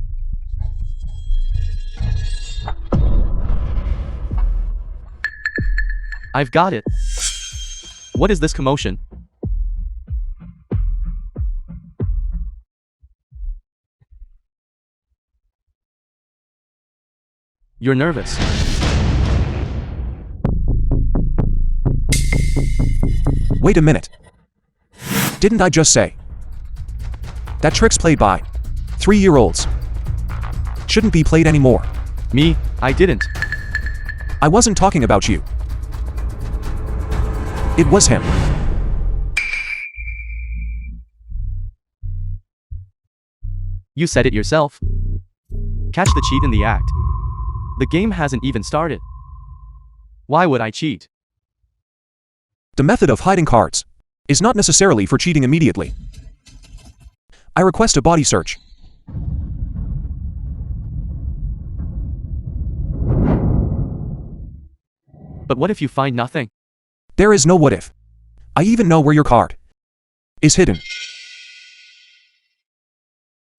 I've got it. What is this commotion? You're nervous. Wait a minute. Didn't I just say that trick's played by 3-year-olds? Shouldn't be played anymore. Me? I didn't. I wasn't talking about you. It was him. You said it yourself. Catch the cheat in the act. The game hasn't even started. Why would I cheat? The method of hiding cards is not necessarily for cheating immediately. I request a body search. But what if you find nothing? There is no what if. I even know where your card is hidden.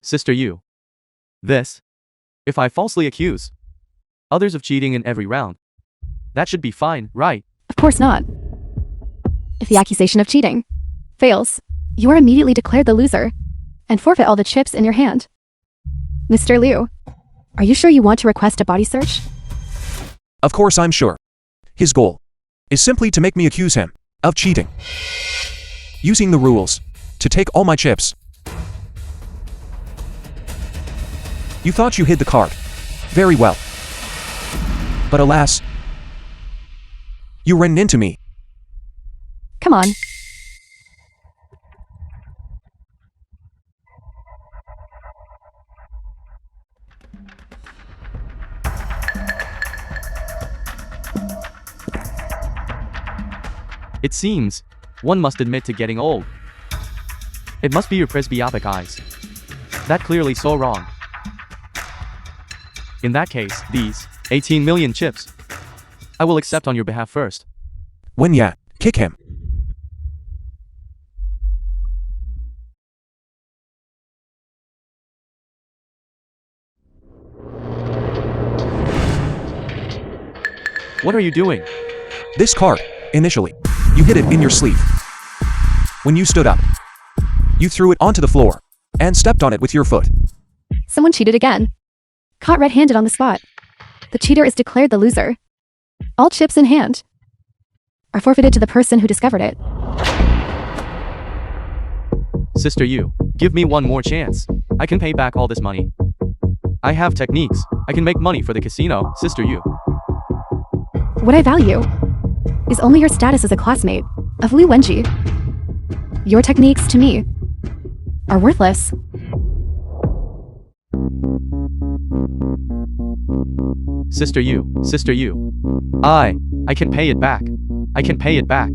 Sister Yu. This. If I falsely accuse others of cheating in every round, That should be fine, right? Of course not. If the accusation of cheating fails, you are immediately declared the loser and forfeit all the chips in your hand. Mr. Liu, are you sure you want to request a body search? Of course I'm sure. His goal is simply to make me accuse him of cheating, using the rules to take all my chips. You thought you hid the card. Very well. But alas, you ran into me. Come on. It seems one must admit to getting old. It must be your presbyopic eyes. That clearly so wrong. In that case, these 18 million chips I will accept on your behalf first. When ya, kick him. What are you doing? This card, initially, you hid it in your sleeve. When you stood up, you threw it onto the floor and stepped on it with your foot. Someone cheated again. Caught red-handed on the spot. The cheater is declared the loser. All chips in hand are forfeited to the person who discovered it. Sister Yu, give me one more chance. I can pay back all this money. I have techniques. I can make money for the casino, Sister Yu. What I value is only your status as a classmate of Liu Wenji. Your techniques, to me, are worthless. Sister Yu. I can pay it back. I can pay it back.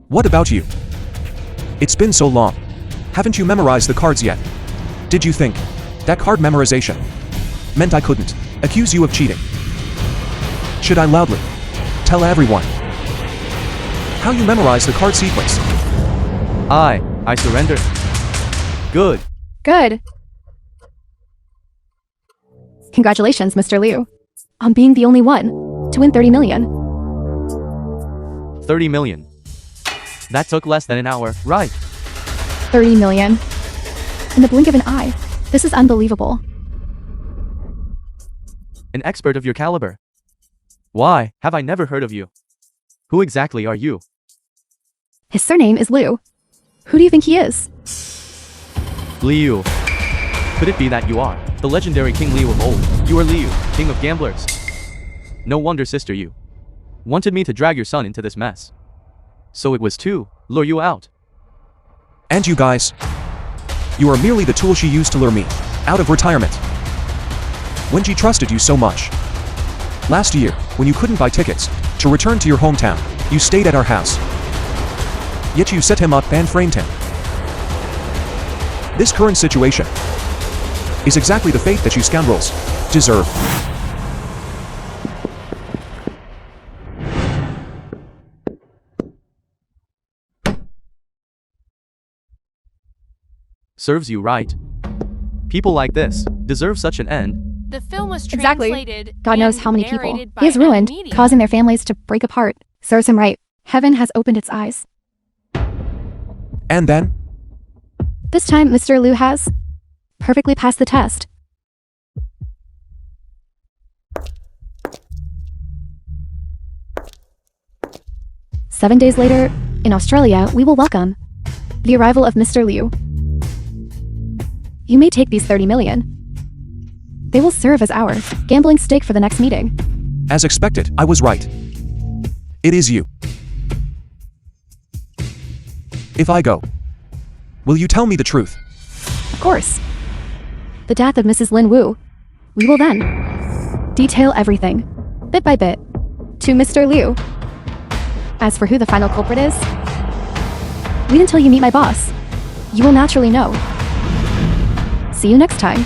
What about you? It's been so long. Haven't you memorized the cards yet? Did you think that card memorization meant I couldn't accuse you of cheating? Should I loudly tell everyone how you memorize the card sequence? I surrender. Good. Good. Congratulations, Mr. Liu, on being the only one to win 30 million. 30 million. That took less than an hour, right? 30 million. In the blink of an eye. This is unbelievable. An expert of your caliber. Why have I never heard of you? Who exactly are you? His surname is Liu. Who do you think he is? Liu. Could it be that you are the legendary King Liu of old? You are Liu, king of gamblers. No wonder Sister Yu wanted me to drag your son into this mess. So it was to lure you out. And you guys, you are merely the tool she used to lure me out of retirement. When she trusted you so much. Last year, when you couldn't buy tickets to return to your hometown, you stayed at our house. Yet you set him up and framed him. This current situation is exactly the fate that you scoundrels deserve. Serves you right. People like this deserve such an end. The film was Exactly. translated God knows and how many people narrated by he has ruined, media. causing their families to break apart. Serves him right. Heaven has opened its eyes. And then, This time, Mr. Liu has perfectly passed the test. Seven days later, in Australia, we will welcome the arrival of Mr. Liu. You may take these 30 million. They will serve as our gambling stake for the next meeting. as expected, I was right. It is you. If I go, will you tell me the truth? Of course. The death of Mrs. Lin Wu. We will then detail everything, bit by bit, to Mr. Liu. As for who the final culprit is, wait until you meet my boss. You will naturally know. See you next time.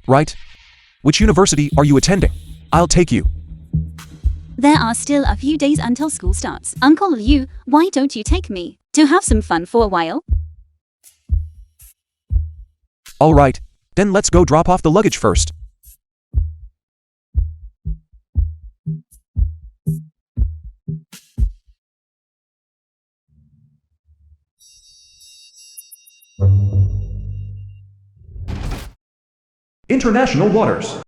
Right? Which university are you attending? I'll take you. There are still a few days until school starts. Uncle Liu, why don't you take me to have some fun for a while? All right, then let's go drop off the luggage first. International waters.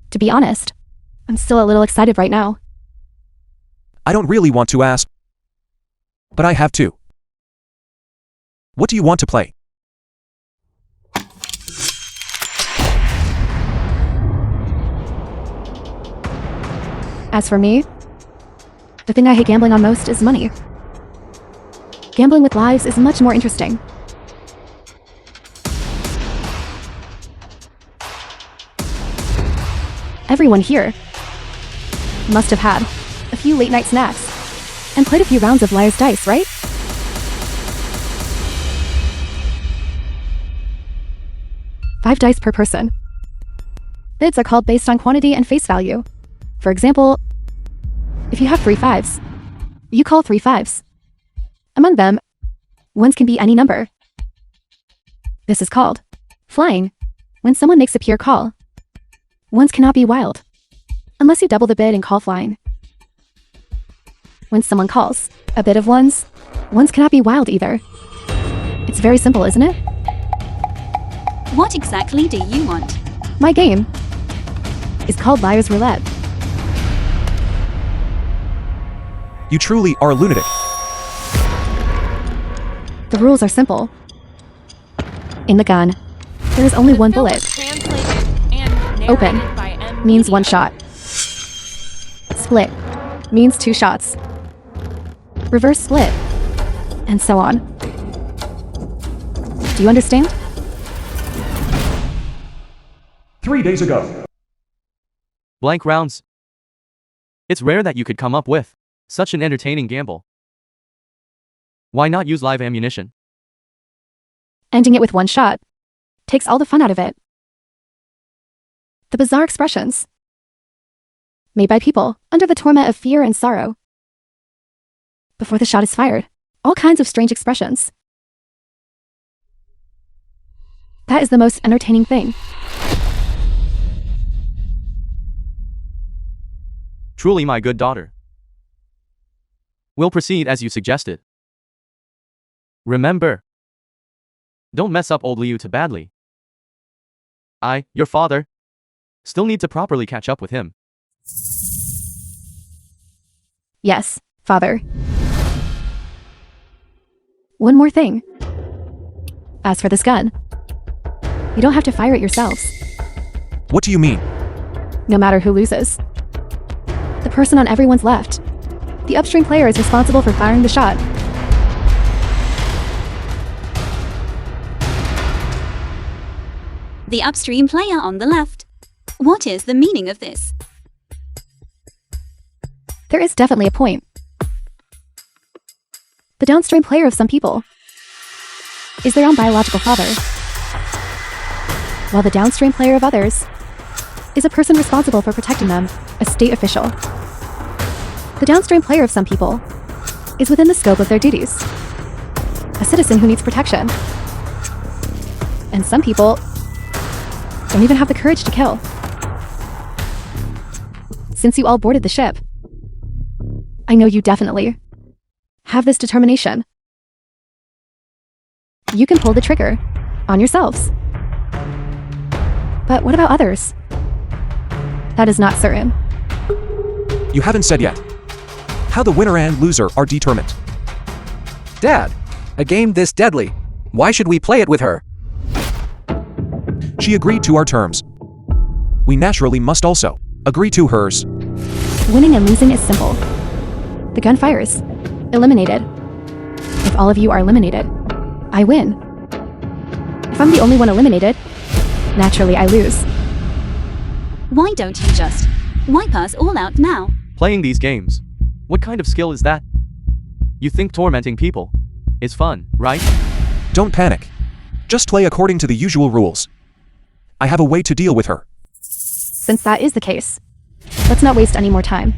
To be honest, I'm still a little excited right now. I don't really want to ask, but I have to. What do you want to play? As for me, the thing I hate gambling on most is money. Gambling with lives is much more interesting. Everyone here must have had a few late-night snacks and played a few rounds of Liar's Dice, right? Five dice per person. Bids are called based on quantity and face value. For example, if you have 3 5s, you call 3 5s. Among them, ones can be any number. This is called flying. When someone makes a pure call, ones cannot be wild, unless you double the bid and call flying. When someone calls a bid of ones cannot be wild either. It's very simple, isn't it? What exactly do you want? My game is called Liar's Roulette. You truly are a lunatic. The rules are simple. In the gun, there is only one bullet. Translated and Open narrated by M. means 1 shot. Split means 2 shots. Reverse split, and so on. Do you understand? 3 days ago. Blank rounds. It's rare that you could come up with such an entertaining gamble. Why not use live ammunition? Ending it with 1 shot takes all the fun out of it. The bizarre expressions made by people under the torment of fear and sorrow. Before the shot is fired, all kinds of strange expressions. That is the most entertaining thing. Truly, my good daughter. We'll proceed as you suggested. Remember, don't mess up old Liu too badly. I, your father, still need to properly catch up with him. Yes, father. One more thing. As for this gun, you don't have to fire it yourselves. What do you mean? No matter who loses, the person on everyone's left, the upstream player, is responsible for firing the shot. The upstream player on the left. What is the meaning of this? There is definitely a point. The downstream player of some people is their own biological father, while the downstream player of others is a person responsible for protecting them, a state official. The downstream player of some people is within the scope of their duties, a citizen who needs protection. And some people don't even have the courage to kill. Since you all boarded the ship, I know you definitely have this determination. You can pull the trigger on yourselves. But what about others? That is not certain. You haven't said yet. How the winner and loser are determined. Dad, a game this deadly. Why should we play it with her? She agreed to our terms. We naturally must also agree to hers. Winning and losing is simple. The gun fires. Eliminated. If all of you are eliminated, I win. If I'm the only one eliminated, naturally I lose. Why don't you just wipe us all out now? Playing these games. What kind of skill is that? You think tormenting people is fun, right? Don't panic. Just play according to the usual rules. I have a way to deal with her. Since that is the case, Let's not waste any more time.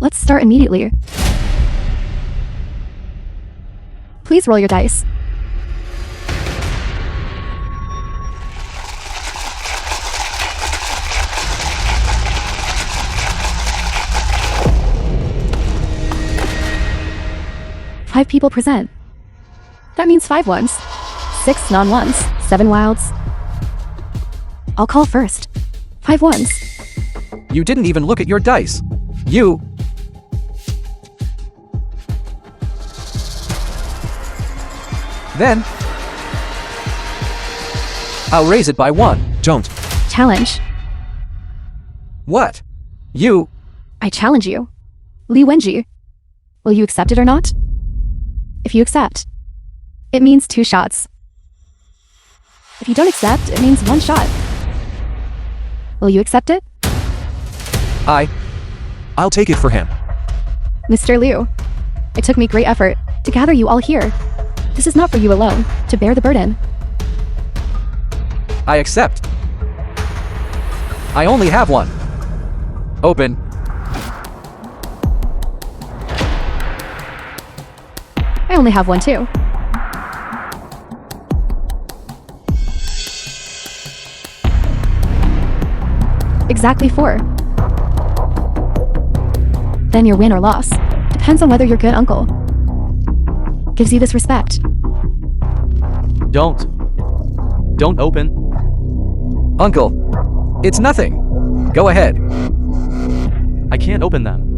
Let's start immediately. Please roll your dice. Five people present. That means 5 ones, 6 non-ones, 7 wilds. I'll call first. 5 ones. You didn't even look at your dice. You... Then... I'll raise it by 1. Don't. Challenge. What? You... I challenge you. Li Wenji. Will you accept it or not? If you accept, it means 2 shots. If you don't accept, it means 1 shot. Will you accept it? I'll take it for him. Mr. Liu, it took me great effort to gather you all here. This is not for you alone, to bear the burden. I accept. I only have 1. Open. I only have 1 too. Exactly 4. Then your win or loss depends on whether your good uncle gives you this respect. Don't open. Uncle, it's nothing. Go ahead. I can't open them.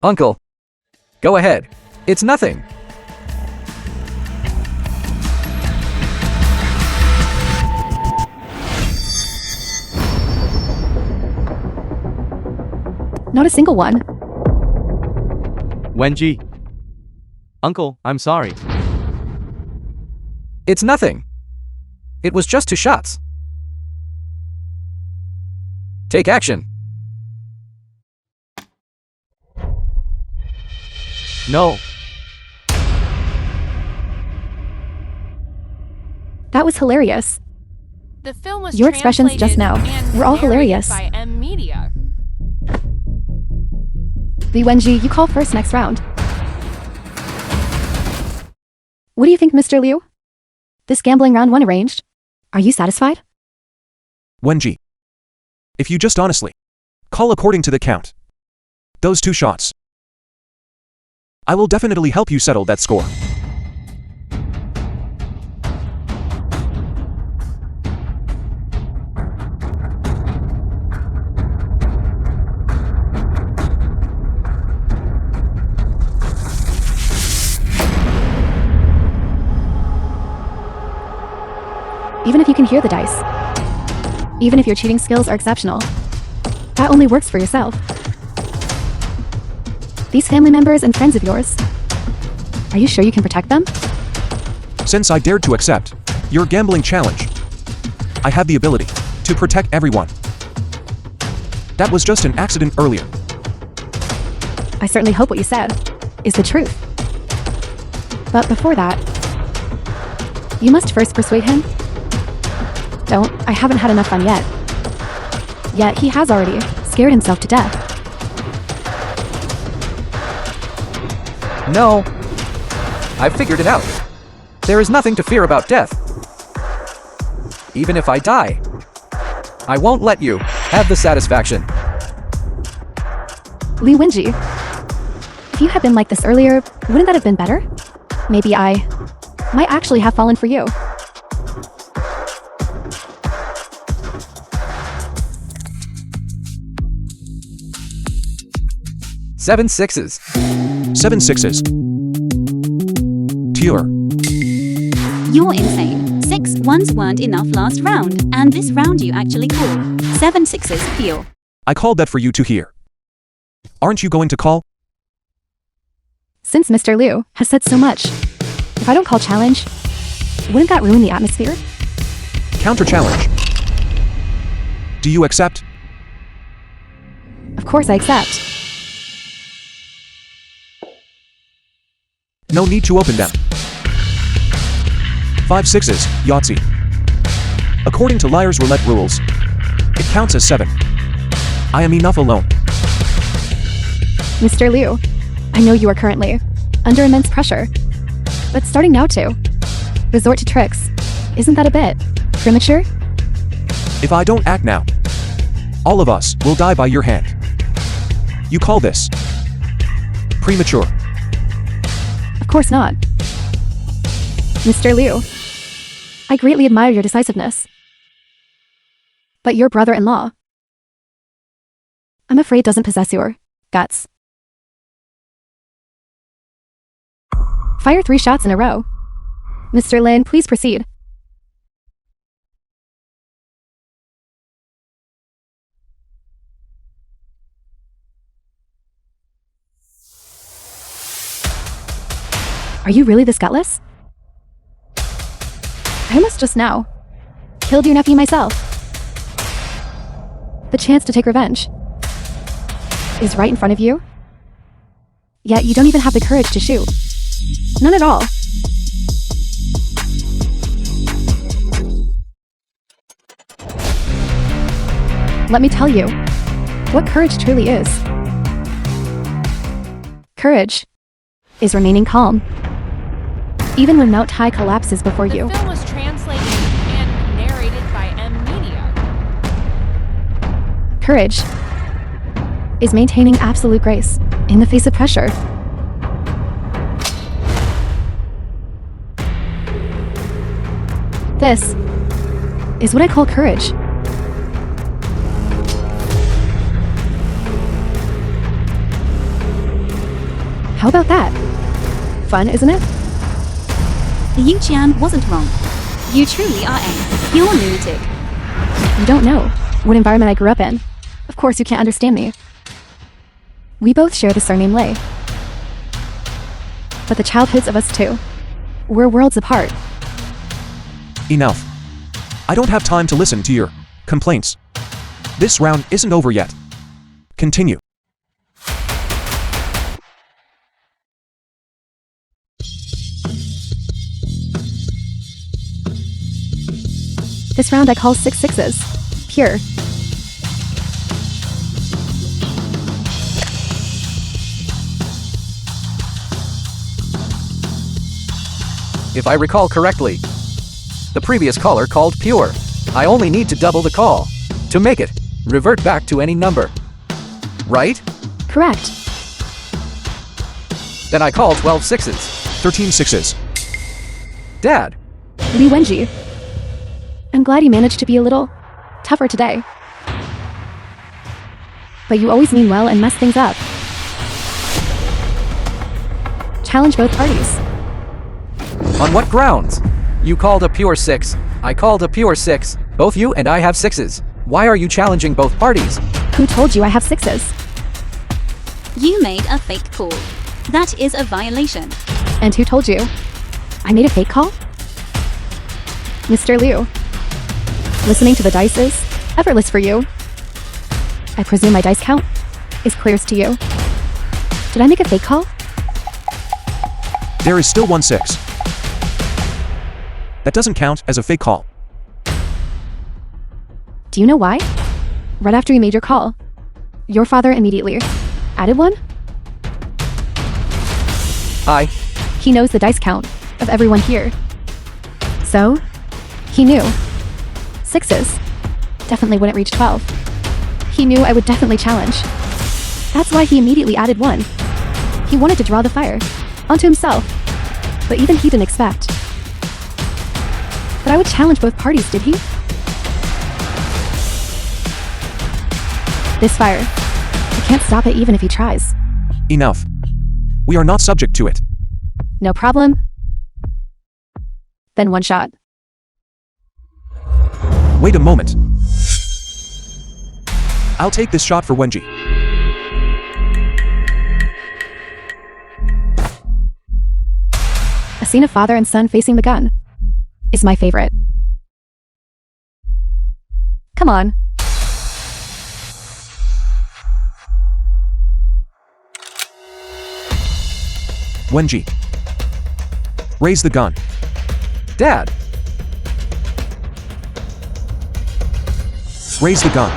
Uncle, go ahead. It's nothing. Not a single one. Wenji. Uncle, I'm sorry. It's nothing. It was just 2 shots. Take action. No. That was hilarious. The film was Your expressions just translated now and were all narrated hilarious. by M Media. Li Wenji, you call first next round. What do you think, Mr. Liu? This gambling round 1 arranged. Are you satisfied? Wenji. If you just honestly call according to the count. Those 2 shots. I will definitely help you settle that score. Even if you can hear the dice. Even if your cheating skills are exceptional. That only works for yourself. These family members and friends of yours. Are you sure you can protect them? Since I dared to accept your gambling challenge, I have the ability to protect everyone. That was just an accident earlier. I certainly hope what you said is the truth. But before that, you must first persuade him. Don't, I haven't had enough fun yet. Yet he has already scared himself to death. No. I've figured it out. There is nothing to fear about death. Even if I die, I won't let you have the satisfaction. Li Wenji, if you had been like this earlier, wouldn't that have been better? Maybe I might actually have fallen for you. Seven sixes. 7 6s. Pure. You're insane. 6 ones weren't enough last round, and this round you actually call. 7 6s pure. I called that for you to hear. Aren't you going to call? Since Mr. Liu has said so much, if I don't call challenge, wouldn't that ruin the atmosphere? Counter challenge. Do you accept? Of course I accept. No need to open them. 5 sixes, Yahtzee. According to Liar's Roulette rules, it counts as 7. I am enough alone. Mr. Liu, I know you are currently under immense pressure, but starting now to resort to tricks, isn't that a bit premature? If I don't act now, all of us will die by your hand. You call this premature? Of course not. Mr. Liu, I greatly admire your decisiveness. But your brother-in-law, I'm afraid, doesn't possess your guts. Fire 3 shots in a row. Mr. Lin, please proceed. Are you really this gutless? I almost just now killed your nephew myself. The chance to take revenge is right in front of you, yet you don't even have the courage to shoot. None at all. Let me tell you what courage truly is. Courage is remaining calm, even when Mount Tai collapses before you. The film was translated and narrated by Media. Courage is maintaining absolute grace in the face of pressure. This is what I call courage. How about that? Fun, isn't it? Yu Qian wasn't wrong. You truly are a pure lunatic. You don't know what environment I grew up in. Of course you can't understand me. We both share the surname Lei. But the childhoods of us two were worlds apart. Enough. I don't have time to listen to your complaints. This round isn't over yet. Continue. This round I call 6 sixes. Pure. If I recall correctly, the previous caller called pure. I only need to double the call to make it revert back to any number. Right? Correct. Then I call 12 sixes. 13 sixes. Dad, Li Wenji. I'm glad you managed to be a little tougher today. But you always mean well and mess things up. Challenge both parties. on what grounds? You called a pure 6. I called a pure 6. Both you and I have 6s. Why are you challenging both parties? Who told you I have 6s? You made a fake call. That is a violation. And who told you? I made a fake call? Mr. Liu, listening to the dice is effortless for you. I presume my dice count is clearest to you. Did I make a fake call? There is still 1 6. That doesn't count as a fake call. Do you know why? Right after you made your call, your father immediately added 1? He knows the dice count of everyone here. So, he knew 6s definitely wouldn't reach 12. He knew I would definitely challenge. That's why he immediately added 1. He wanted to draw the fire onto himself, but even he didn't expect that I would challenge both parties, did he? This fire, he can't stop it even if he tries. Enough. We are not subject to it. No problem. Then 1 shot. Wait a moment. I'll take this shot for Wenji. A scene of father and son facing the gun is my favorite. Come on. Wenji. Raise the gun. Dad, Raise the gun.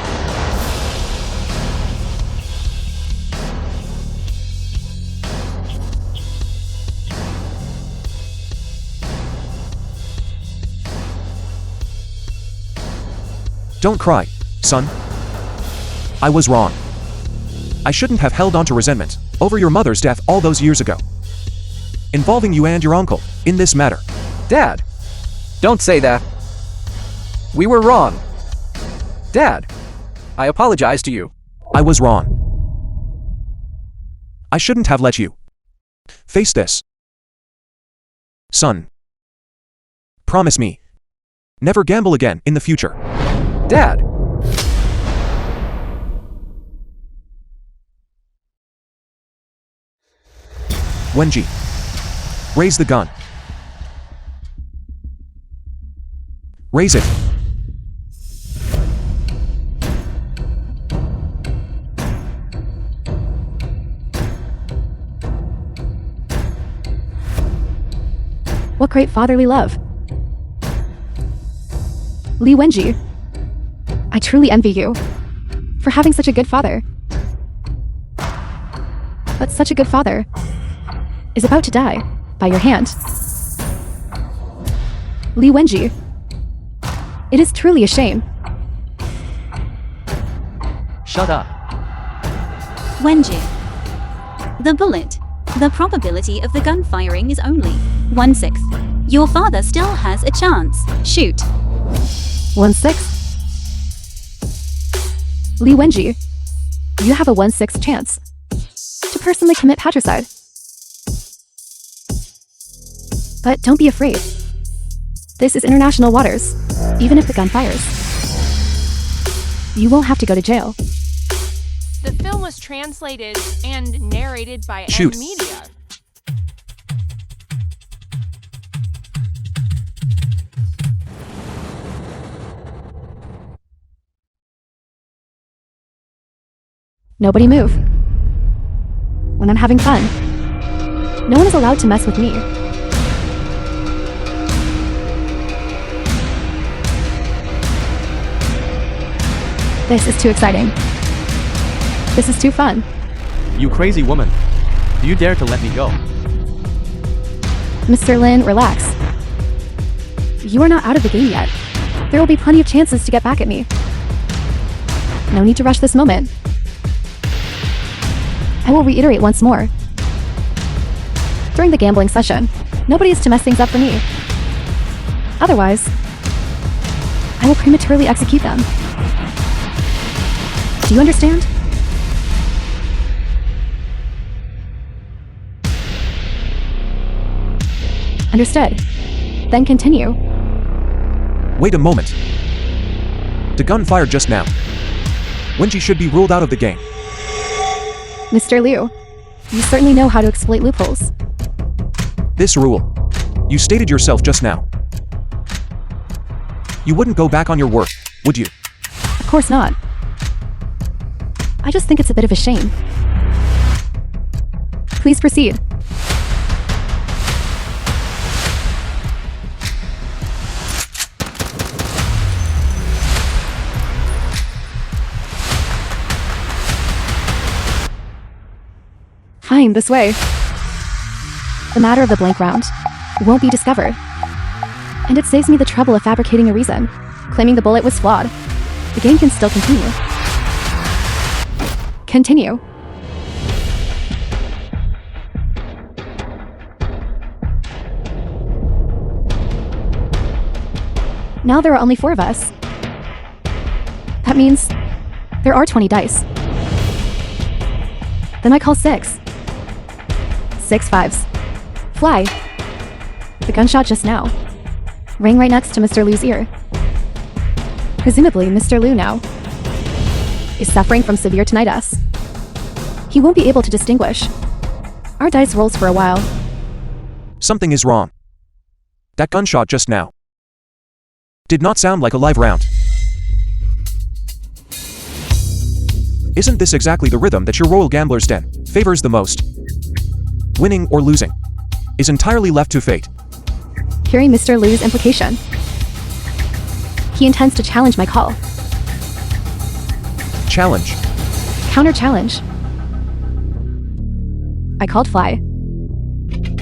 Don't cry, son. I was wrong. I shouldn't have held on to resentment over your mother's death all those years ago, involving you and your uncle in this matter. Dad, don't say that. We were wrong. Dad, I apologize to you. I was wrong. I shouldn't have let you face this. Son, promise me, never gamble again in the future. Dad! Wenji, raise the gun. Raise it. What great fatherly love. Li Wenji, I truly envy you for having such a good father. But such a good father is about to die by your hand. Li Wenji, it is truly a shame. Shut up. Wenji. The bullet. The probability of the gun firing is only 1/6. Your father still has a chance. Shoot. 1/6. Li Wenji, you have a 1/6 chance to personally commit patricide. But don't be afraid. This is international waters. Even if the gun fires, you won't have to go to jail. The film was translated and narrated by Shoot. M Media. Nobody move. When I'm having fun, no one is allowed to mess with me. This is too exciting. This is too fun. You crazy woman. Do you dare to let me go? Mr. Lin, relax. You are not out of the game yet. There will be plenty of chances to get back at me. No need to rush this moment. I will reiterate once more. During the gambling session, nobody is to mess things up for me. Otherwise, I will prematurely execute them. Do you understand? Understood. Then continue. Wait a moment. The gun fired just now. Wenji should be ruled out of the game. Mr. Liu, you certainly know how to exploit loopholes. This rule. You stated yourself just now. You wouldn't go back on your word, would you? Of course not. I just think it's a bit of a shame. Please proceed. Fine, this way. The matter of the blank round won't be discovered. And it saves me the trouble of fabricating a reason, claiming the bullet was flawed. The game can still continue. Continue. Now there are only 4 of us. That means there are 20 dice. Then I call 6. 6 5s. Fly. The gunshot just now rang right next to Mr. Liu's ear. Presumably, Mr. Liu now is suffering from severe tinnitus. He won't be able to distinguish our dice rolls for a while. Something is wrong. That gunshot just now did not sound like a live round. Isn't this exactly the rhythm that your Royal Gambler's Den favors the most? Winning or losing is entirely left to fate. Hearing Mr. Liu's implication, he intends to challenge my call. challenge. Counter challenge. I called fly,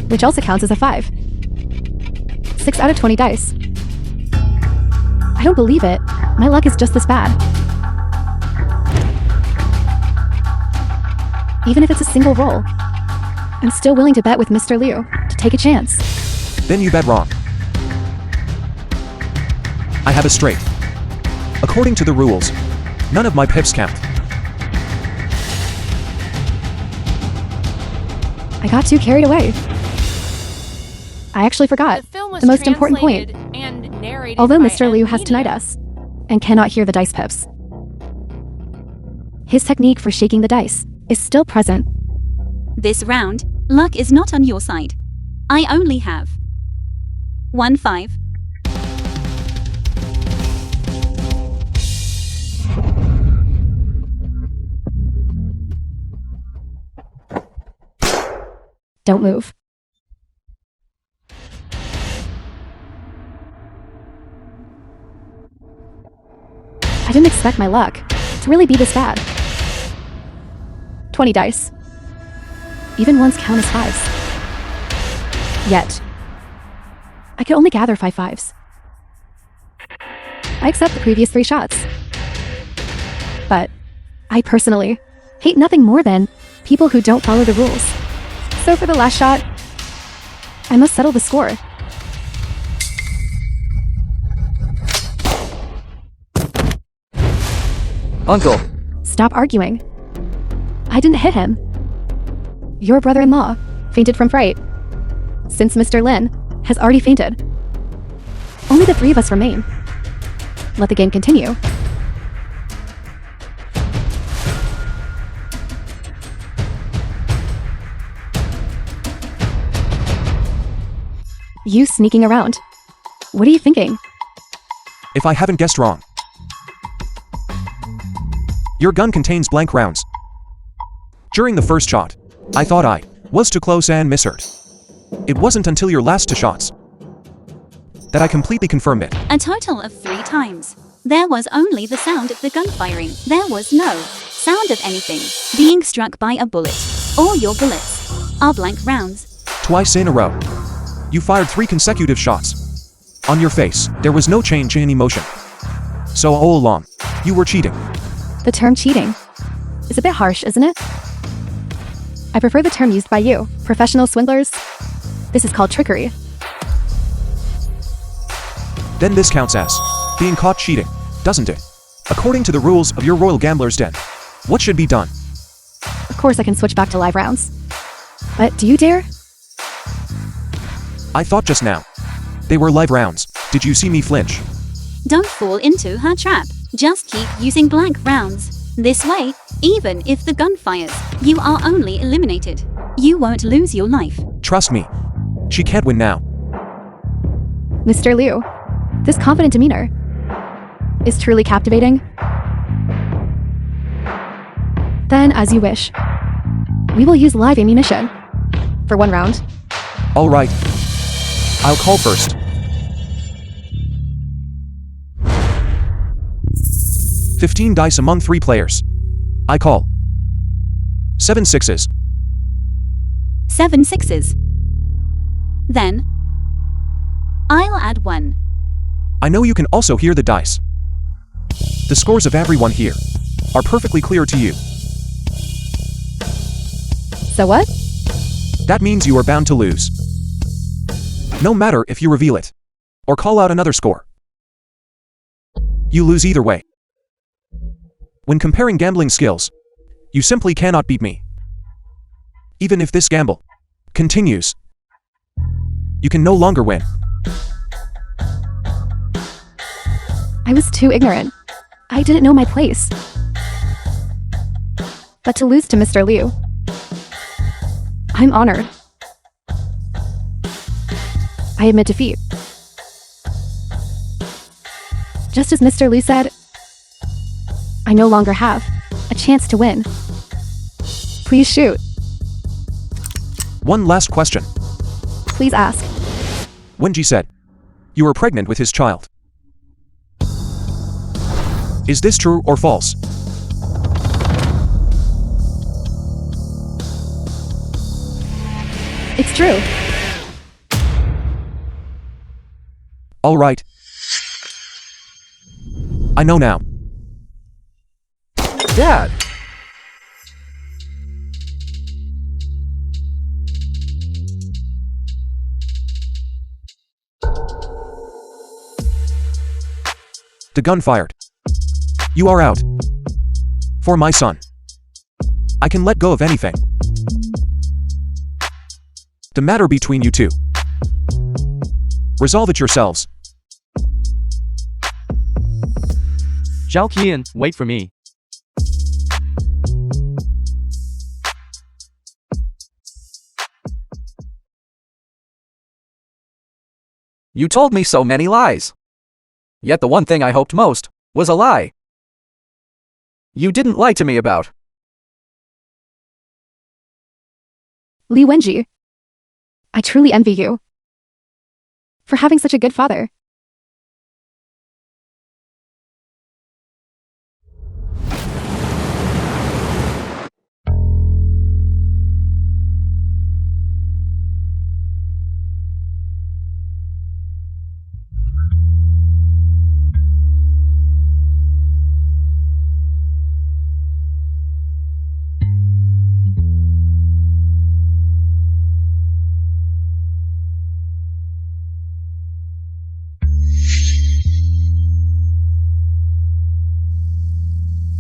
which also counts as a 5. 6 out of 20 dice. I don't believe it. My luck is just this bad. Even if it's a single roll, I'm still willing to bet with Mr. Liu to take a chance. Then you bet wrong. I have a straight. According to the rules, none of my pips count. I got too carried away. I actually forgot The film was the most important point. translated and narrated Although by Mr. Liu has media. tinnitus and cannot hear the dice pips, his technique for shaking the dice is still present. This round, luck is not on your side. I only have 1 5. Don't move. I didn't expect my luck to really be this bad. 20 dice. Even ones count as 5s. Yet, I could only gather 5 5s. I accept the previous 3 shots. But I personally hate nothing more than people who don't follow the rules. So for the last shot, I must settle the score. Uncle, Stop arguing. I didn't hit him. Your brother-in-law fainted from fright, since Mr. Lin has already fainted. Only the 3 of us remain. Let the game continue. You sneaking around. What are you thinking? If I haven't guessed wrong, your gun contains blank rounds. During the first shot, I thought I was too close and misheard. It wasn't until your last 2 shots that I completely confirmed it. A total of 3 times. There was only the sound of the gun firing. There was no sound of anything being struck by a bullet. All your bullets are blank rounds. Twice in a row, you fired 3 consecutive shots. On your face, there was no change in emotion. So all along, you were cheating. The term cheating is a bit harsh, isn't it? I prefer the term used by you, professional swindlers. This is called trickery. Then this counts as being caught cheating, doesn't it? According to the rules of your Royal Gambler's Den, what should be done? Of course I can switch back to live rounds. But do you dare? I thought just now they were live rounds. Did you see me flinch? Don't fall into her trap. Just keep using blank rounds. This way, even if the gun fires, you are only eliminated. You won't lose your life. Trust me, she can't win now. Mr. Liu, this confident demeanor is truly captivating. Then, as you wish, we will use live ammunition for 1 round. All right, I'll call first. 15 dice among 3 players. I call 7 6s. 7 6s. Then, I'll add 1. I know you can also hear the dice. The scores of everyone here are perfectly clear to you. So what? That means you are bound to lose. No matter if you reveal it or call out another score. You lose either way. When comparing gambling skills, you simply cannot beat me. Even if this gamble continues, you can no longer win. I was too ignorant. I didn't know my place. But to lose to Mr. Liu, I'm honored. I admit defeat. Just as Mr. Liu said, I no longer have a chance to win. Please shoot. One last question. Please ask. Wenji said, you were pregnant with his child. Is this true or false? It's true. All right. I know now. Dad! The gun fired. You are out. For my son. I can let go of anything. The matter between you two. Resolve it yourselves. Zhao Qian, wait for me. You told me so many lies. Yet the one thing I hoped most was a lie. You didn't lie to me about. Li Wenji. I truly envy you. For having such a good father.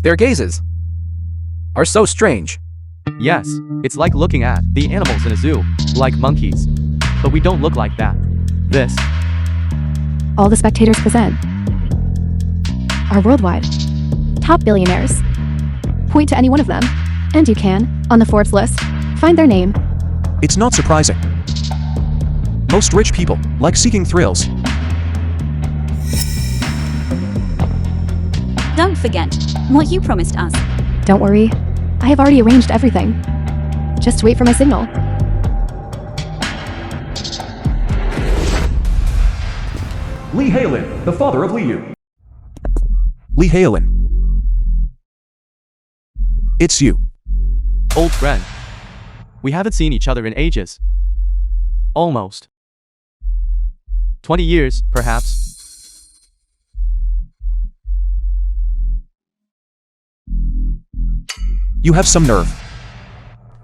Their gazes are so strange. Yes, it's like looking at the animals in a zoo, like monkeys. But we don't look like that. This. All the spectators present are worldwide top billionaires. Point to any one of them, and you can, on the Forbes list, find their name. It's not surprising. Most rich people like seeking thrills. Don't forget what you promised us. Don't worry, I have already arranged everything. Just wait for my signal. Li Hailin, the father of Liu. Li Hailin. It's you. Old friend. We haven't seen each other in ages. Almost. 20 years, perhaps. You have some nerve.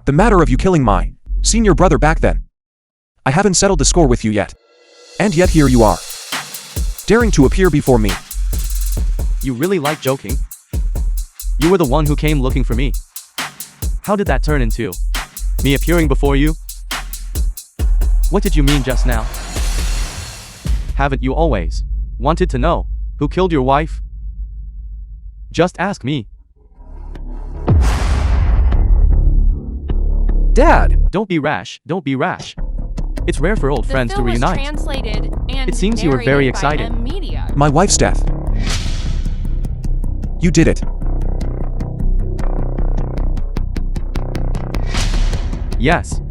The matter of you killing my senior brother back then. I haven't settled the score with you yet. And yet here you are. Daring to appear before me. You really like joking? You were the one who came looking for me. How did that turn into me appearing before you? What did you mean just now? Haven't you always wanted to know who killed your wife? Just ask me. Dad! Don't be rash, don't be rash. It's rare for old friends to The film was reunite. translated and It seems you were very narrated by excited. a media. My wife's death. You did it. Yes.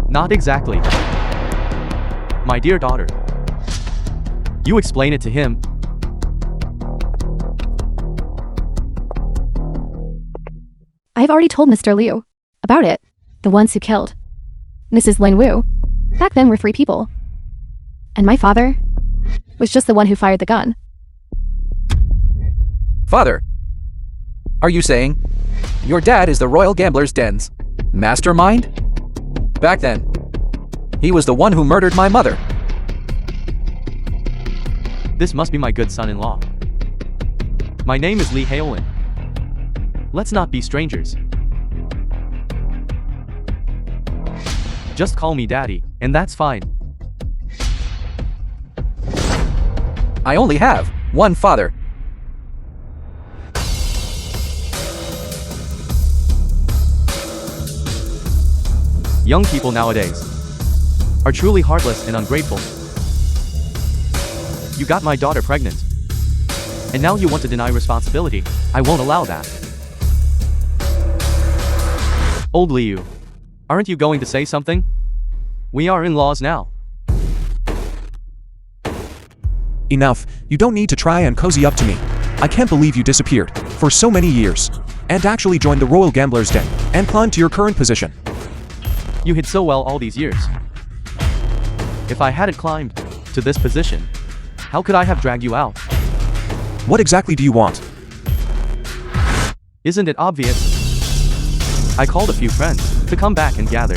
Not exactly. My dear daughter. You explain it to him. I've already told Mr. Liu about it. The ones who killed Mrs. Lin Wu back then were 3 people. And my father was just the one who fired the gun. Father, are you saying your dad is the Royal Gambler's Den's mastermind? Back then, he was the one who murdered my mother. This must be my good son-in-law. My name is Li Hailin. Let's not be strangers. Just call me daddy, and that's fine. I only have one father. Young people nowadays are truly heartless and ungrateful. You got my daughter pregnant, and now you want to deny responsibility. I won't allow that. Old Liu, aren't you going to say something? We are in-laws now. Enough. You don't need to try and cozy up to me. I can't believe you disappeared for so many years and actually joined the Royal Gambler's Den and climbed to your current position. You hid so well all these years. If I hadn't climbed to this position, how could I have dragged you out? What exactly do you want? Isn't it obvious? I called a few friends to come back and gather.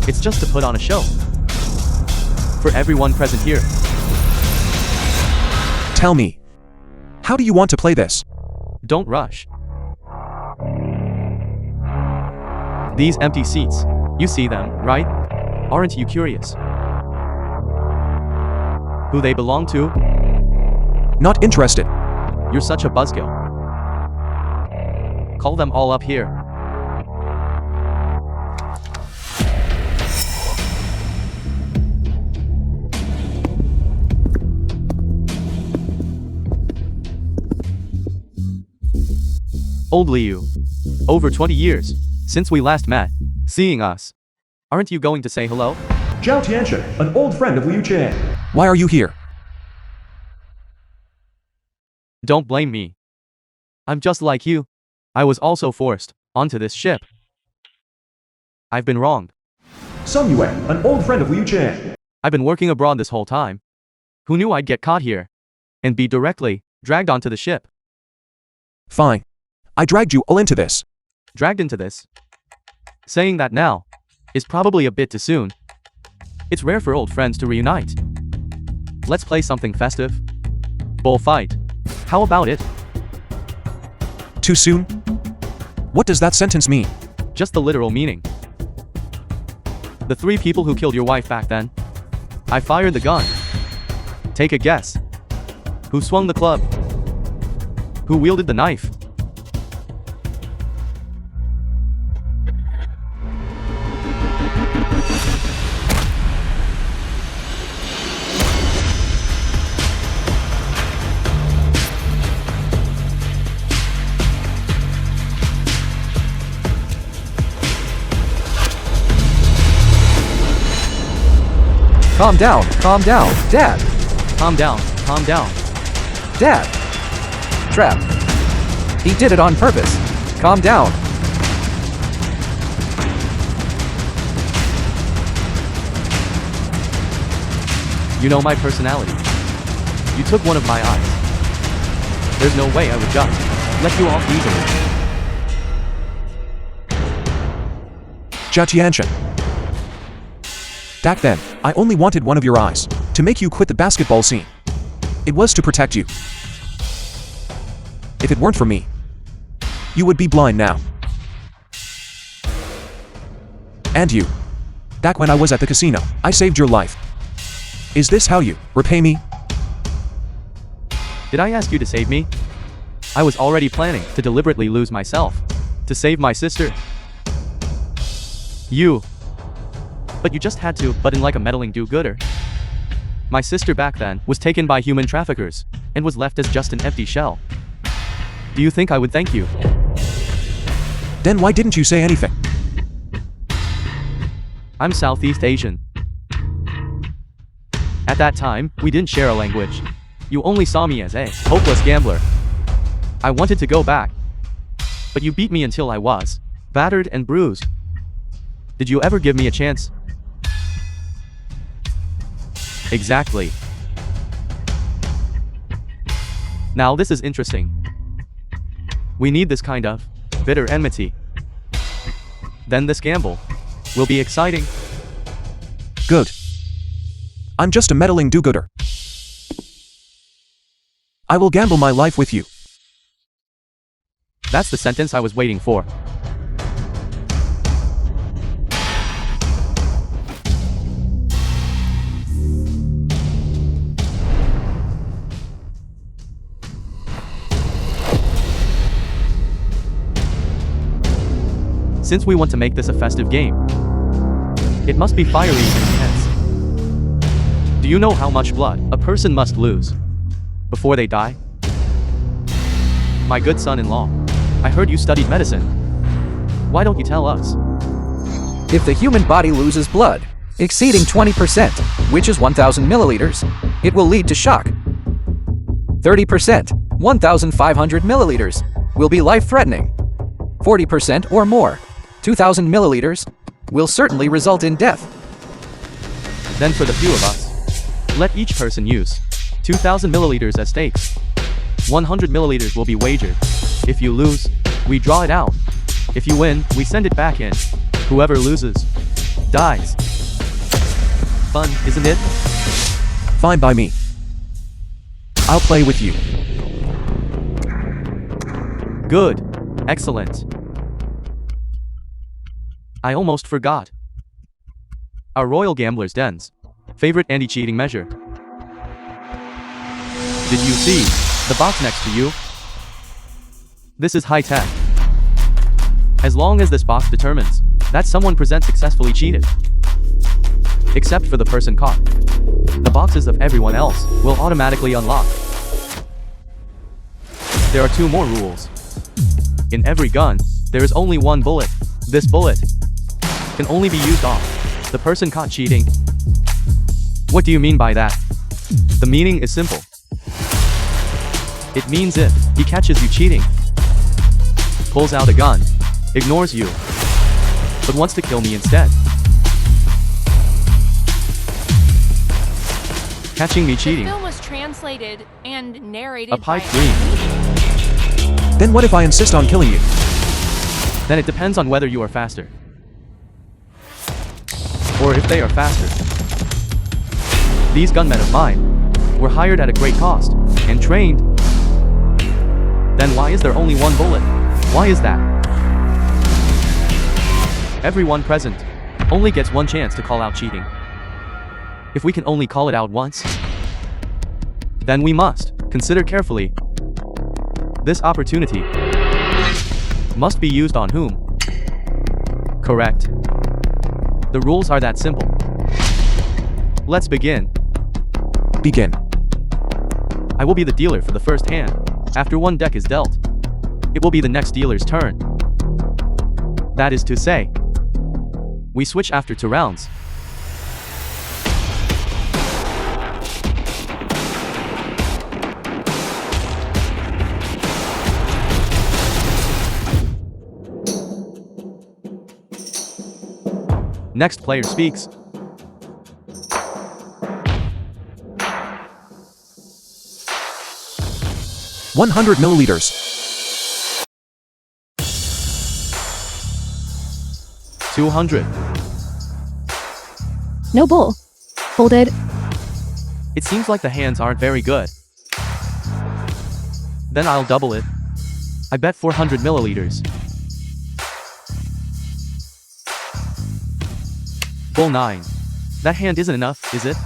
It's just to put on a show for everyone present here. Tell me, how do you want to play this? Don't rush. These empty seats, you see them, right? Aren't you curious? Who they belong to? Not interested. You're such a buzzkill. Call them all up here. Old Liu. Over 20 years since we last met. Seeing us. Aren't you going to say hello? Zhao Tianchen, an old friend of Liu Chen. Why are you here? Don't blame me. I'm just like you. I was also forced onto this ship. I've been wronged. Song Yue, an old friend of Liu Chen. I've been working abroad this whole time. Who knew I'd get caught here and be directly dragged onto the ship? Fine. I dragged you all into this. Dragged into this? Saying that now is probably a bit too soon. It's rare for old friends to reunite. Let's play something festive. Bullfight. How about it? Too soon? What does that sentence mean? Just the literal meaning. The 3 people who killed your wife back then. I fired the gun. Take a guess. Who swung the club? Who wielded the knife? Calm down, Dad. Calm down, calm down. Dad. Trap. He did it on purpose. Calm down. You know my personality. You took one of my eyes. There's no way I would just let you off easily. Zhao Tianchen. Back then, I only wanted one of your eyes, to make you quit the basketball scene. It was to protect you. If it weren't for me, you would be blind now. And you. Back when I was at the casino, I saved your life. Is this how you repay me? Did I ask you to save me? I was already planning to deliberately lose myself to save my sister. You. But you just had to butt in like a meddling do-gooder. My sister back then was taken by human traffickers and was left as just an empty shell. Do you think I would thank you? Then why didn't you say anything? I'm Southeast Asian. At that time, we didn't share a language. You only saw me as a hopeless gambler. I wanted to go back, but you beat me until I was battered and bruised. Did you ever give me a chance? Exactly. Now this is interesting. We need this kind of bitter enmity. Then this gamble will be exciting. Good. I'm just a meddling do-gooder. I will gamble my life with you. That's the sentence I was waiting for. Since we want to make this a festive game, it must be fiery and intense. Do you know how much blood a person must lose before they die? My good son-in-law, I heard you studied medicine. Why don't you tell us? If the human body loses blood exceeding 20%, which is 1,000 milliliters, it will lead to shock. 30%, 1,500 milliliters, will be life-threatening. 40% or more, 2,000 milliliters, will certainly result in death. Then for the few of us, let each person use 2,000 milliliters as stakes. 100 milliliters will be wagered. If you lose, we draw it out. If you win, we send it back in. Whoever loses, dies. Fun, isn't it? Fine by me. I'll play with you. Good. Excellent. I almost forgot. Our Royal Gambler's Den's favorite anti-cheating measure. Did you see the box next to you? This is high-tech. As long as this box determines that someone present successfully cheated, except for the person caught, the boxes of everyone else will automatically unlock. There are 2 more rules. In every gun, there is only 1 bullet. This bullet can only be used on the person caught cheating. What do you mean by that? The meaning is simple. It means if he catches you cheating, pulls out a gun, ignores you, but wants to kill me instead. Catching me cheating. The film was translated and narrated A pipe by dream. Then what if I insist on killing you? Then it depends on whether you are faster. Or if they are faster. These gunmen of mine were hired at a great cost and trained. Then why is there only 1 bullet? Why is that? Everyone present only gets 1 chance to call out cheating. If we can only call it out once, then we must consider carefully. This opportunity must be used on whom? Correct. The rules are that simple. Let's begin. Begin. I will be the dealer for the first hand. After 1 deck is dealt, it will be the next dealer's turn. That is to say, we switch after 2 rounds. Next player speaks. $100 milliliters. 200. No bull. Folded. It seems like the hands aren't very good. Then I'll double it. I bet 400 milliliters. Bull 9. That hand isn't enough, is it?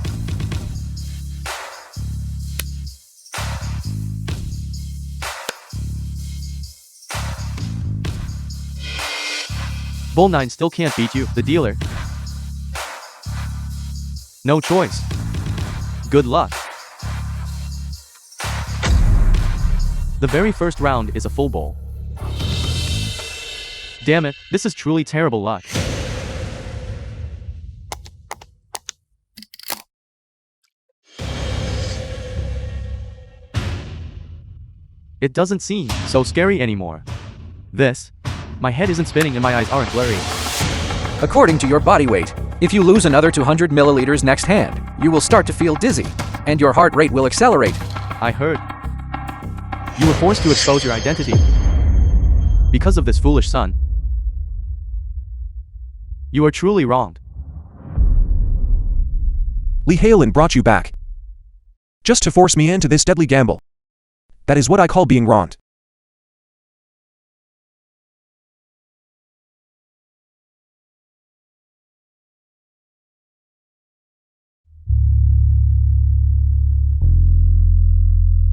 Bull 9 still can't beat you, the dealer. No choice. Good luck. The very first round is a full bowl. Damn it, this is truly terrible luck. It doesn't seem so scary anymore. My head isn't spinning and my eyes aren't blurry. According to your body weight, if you lose another 200 milliliters next hand, you will start to feel dizzy, and your heart rate will accelerate. I heard. You were forced to expose your identity. Because of this foolish son. You are truly wronged. Lee Halen brought you back. Just to force me into this deadly gamble. That is what I call being wronged.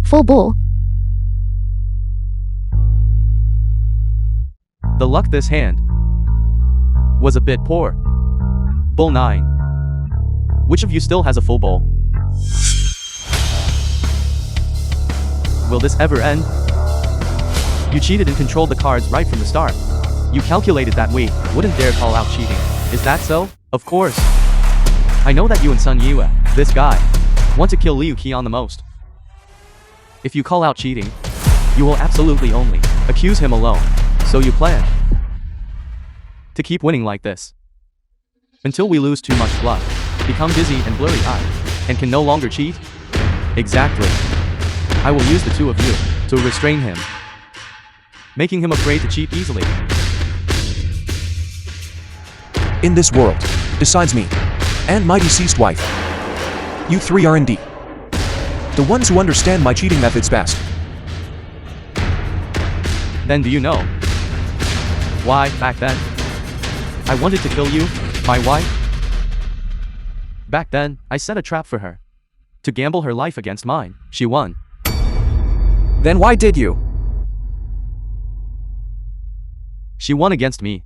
Full bull. The luck this hand was a bit poor. Bull 9. Which of you still has a full bowl? Will this ever end? You cheated and controlled the cards right from the start. You calculated that we wouldn't dare call out cheating. Is that so? Of course. I know that you and Sun Yue, this guy, want to kill Liu Qian the most. If you call out cheating, you will absolutely only accuse him alone. So you plan to keep winning like this. Until we lose too much blood, become dizzy and blurry-eyed, and can no longer cheat? Exactly. I will use the two of you to restrain him, making him afraid to cheat easily. In this world, besides me and my deceased wife, you three are indeed the ones who understand my cheating methods best. Then do you know why, back then, I wanted to kill you, my wife? Back then, I set a trap for her. To gamble her life against mine. She won. Then why did you? She won against me.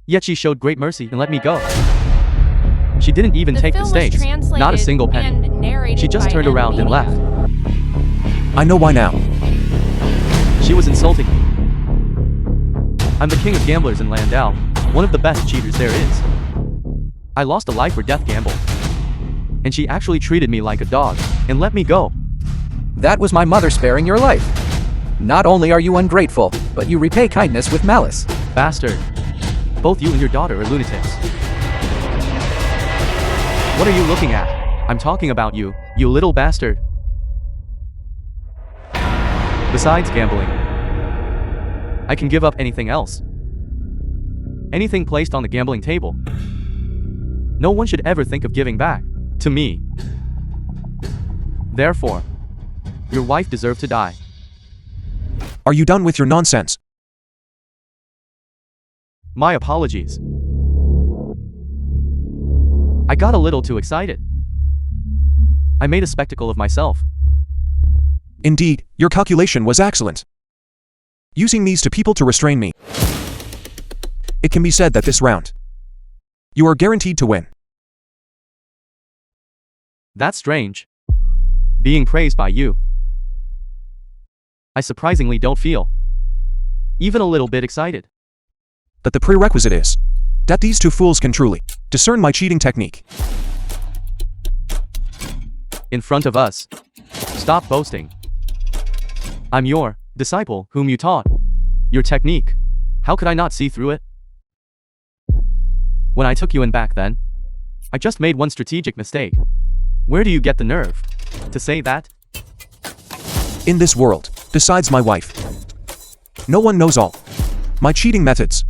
Yet she showed great mercy and let me go. She didn't even take the stakes, not a single penny. She just turned around and left. I know why now. She was insulting me. I'm the king of gamblers in Landau, one of the best cheaters there is. I lost a life or death gamble. And she actually treated me like a dog, and let me go. That was my mother sparing your life. Not only are you ungrateful, but you repay kindness with malice. Bastard. Both you and your daughter are lunatics. What are you looking at? I'm talking about you, you little bastard. Besides gambling, I can give up anything else. Anything placed on the gambling table. No one should ever think of giving back to me. Therefore, your wife deserved to die. Are you done with your nonsense? My apologies. I got a little too excited. I made a spectacle of myself. Indeed, your calculation was excellent. Using these two people to restrain me. It can be said that this round, you are guaranteed to win. That's strange. Being praised by you. I surprisingly don't feel even a little bit excited. But the prerequisite is that these two fools can truly discern my cheating technique. In front of us. Stop boasting. I'm your disciple whom you taught. Your technique. How could I not see through it? When I took you in back then, I just made one strategic mistake. Where do you get the nerve to say that? In this world, besides my wife, no one knows all my cheating methods.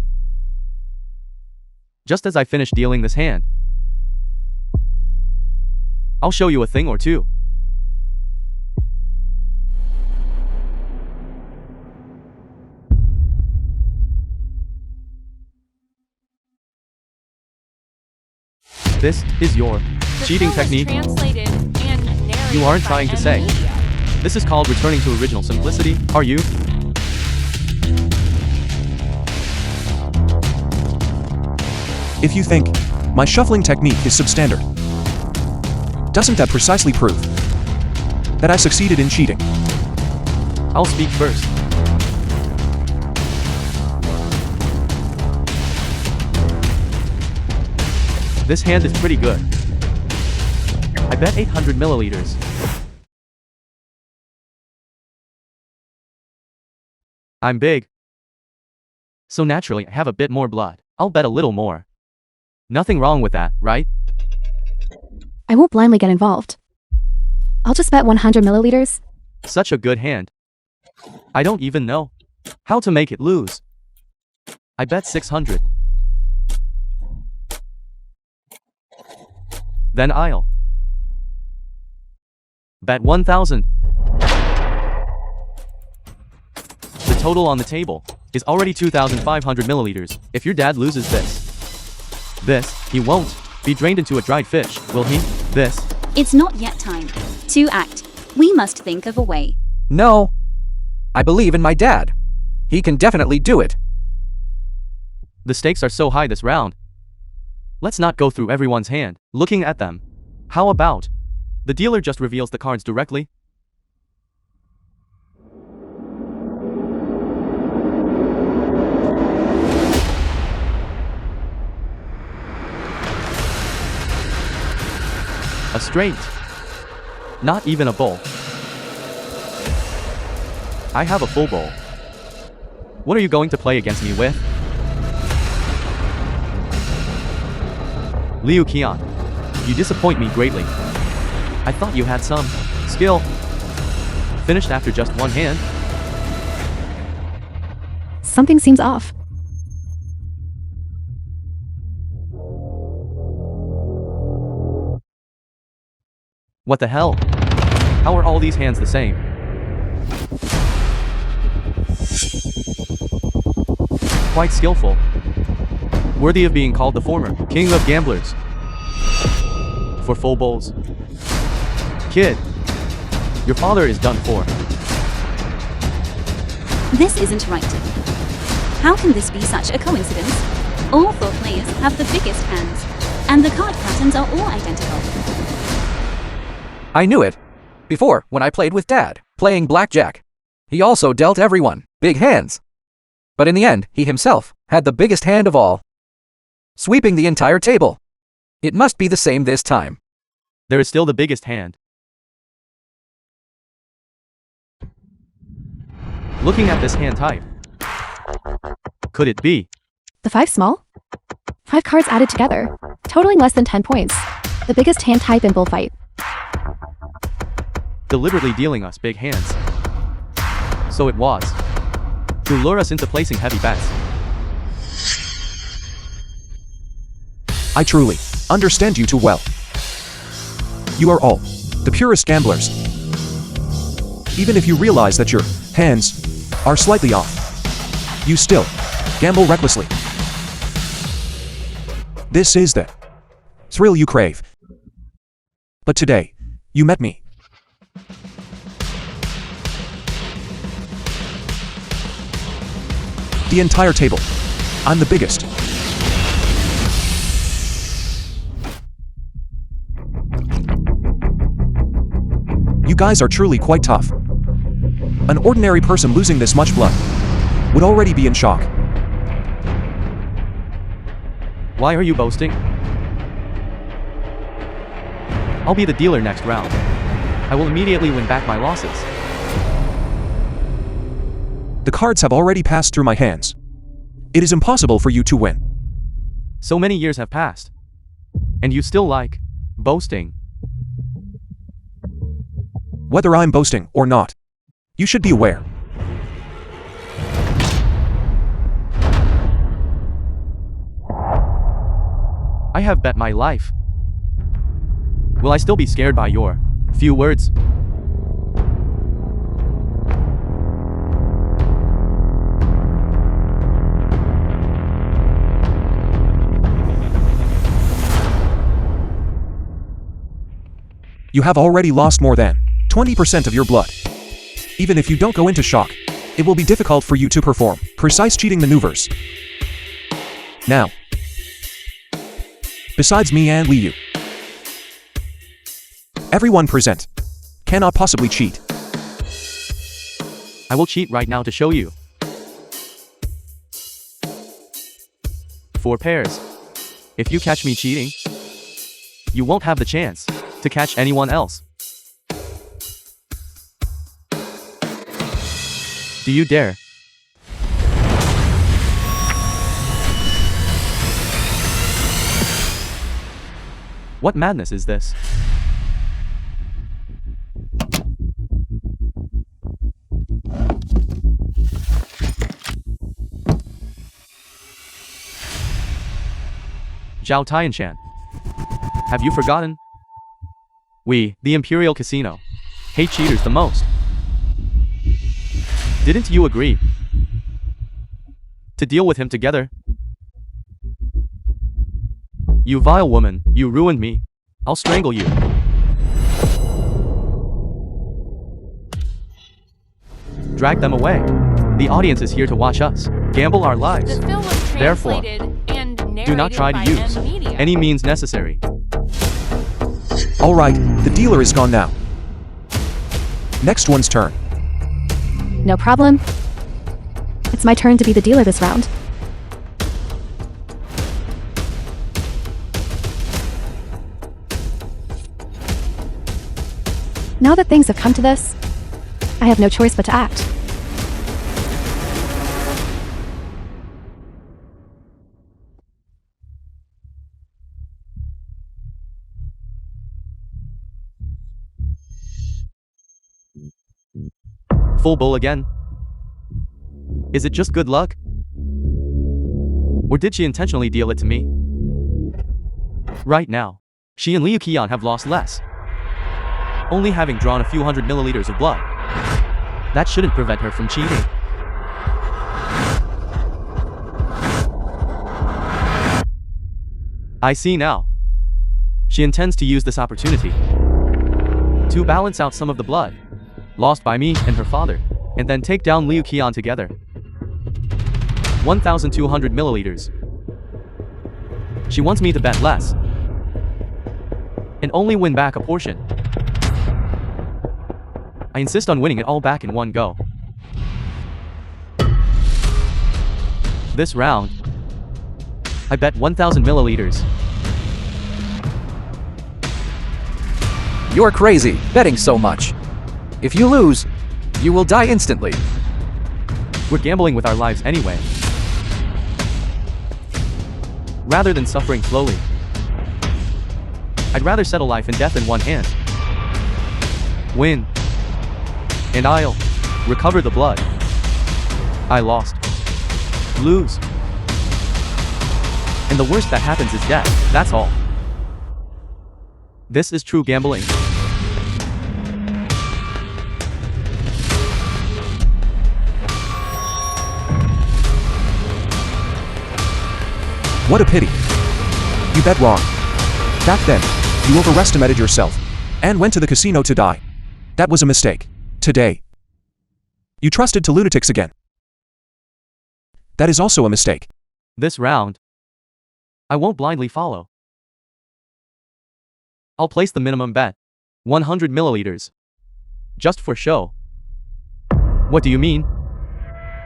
Just as I finish dealing this hand, I'll show you a thing or two. This is your cheating technique. You aren't trying to say. This is called returning to original simplicity, are you? If you think my shuffling technique is substandard, doesn't that precisely prove that I succeeded in cheating? I'll speak first. This hand is pretty good. I bet 800 milliliters. I'm big. So naturally I have a bit more blood. I'll bet a little more. Nothing wrong with that, right? I won't blindly get involved. I'll just bet 100 milliliters. Such a good hand. I don't even know how to make it lose. I bet 600. Then I'll bet 1,000. The total on the table is already 2,500 milliliters. If your dad loses this, he won't be drained into a dried fish, will he? This. It's not yet time to act. We must think of a way. No. I believe in my dad. He can definitely do it. The stakes are so high this round. Let's not go through everyone's hand, looking at them. How about the dealer just reveals the cards directly? A straight. Not even a bowl. I have a full bowl. What are you going to play against me with? Liu Qian, you disappoint me greatly. I thought you had some skill. Finished after just one hand? Something seems off. What the hell? How are all these hands the same? Quite skillful. Worthy of being called the former king of gamblers. For full bowls. Kid, your father is done for. This isn't right. How can this be such a coincidence? All 4 players have the biggest hands, and the card patterns are all identical. I knew it. Before, when I played with Dad, playing blackjack. He also dealt everyone big hands. But in the end, he himself had the biggest hand of all, sweeping the entire table. It must be the same this time. There is still the biggest hand. Looking at this hand type, could it be? The 5 small? 5 cards added together, totaling less than 10 points. The biggest hand type in bullfight. Deliberately dealing us big hands. So it was. To lure us into placing heavy bets. I truly understand you too well. You are all the purest gamblers. Even if you realize that your hands are slightly off, you still gamble recklessly. This is the thrill you crave. But today, you met me. The entire table. I'm the biggest. You guys are truly quite tough. An ordinary person losing this much blood would already be in shock. Why are you boasting? I'll be the dealer next round. I will immediately win back my losses. The cards have already passed through my hands. It is impossible for you to win. So many years have passed. And you still like boasting. Whether I'm boasting or not, you should be aware. I have bet my life. Will I still be scared by your few words? You have already lost more than 20% of your blood. Even if you don't go into shock, it will be difficult for you to perform precise cheating maneuvers. Now, besides me and Liu, everyone present cannot possibly cheat. I will cheat right now to show you. 4 pairs. If you catch me cheating, you won't have the chance to catch anyone else. Do you dare? What madness is this? Zhao Tianshan, have you forgotten? We, the Imperial Casino, hate cheaters the most. Didn't you agree to deal with him together? You vile woman, you ruined me. I'll strangle you. Drag them away. The audience is here to watch us gamble our lives. The film was Therefore, translated and narrated do not try to by use M Media. any means necessary. Alright, the dealer is gone now. Next one's turn. No problem. It's my turn to be the dealer this round. Now that things have come to this, I have no choice but to act. Full bowl again? Is it just good luck? Or did she intentionally deal it to me? Right now, she and Liu Qian have lost less, only having drawn a few hundred milliliters of blood. That shouldn't prevent her from cheating. I see now. She intends to use this opportunity to balance out some of the blood lost by me and her father, and then take down Liu Qian together. 1,200 milliliters. She wants me to bet less and only win back a portion. I insist on winning it all back in one go. This round, I bet 1,000 milliliters. You're crazy, betting so much. If you lose, you will die instantly. We're gambling with our lives anyway. Rather than suffering slowly, I'd rather settle life and death in one hand. Win. And I'll recover the blood. I lost. Lose. And the worst that happens is death, that's all. This is true gambling. What a pity. You bet wrong. Back then, you overestimated yourself and went to the casino to die. That was a mistake. Today, you trusted to lunatics again. That is also a mistake. This round, I won't blindly follow. I'll place the minimum bet, 100 milliliters. Just for show. What do you mean?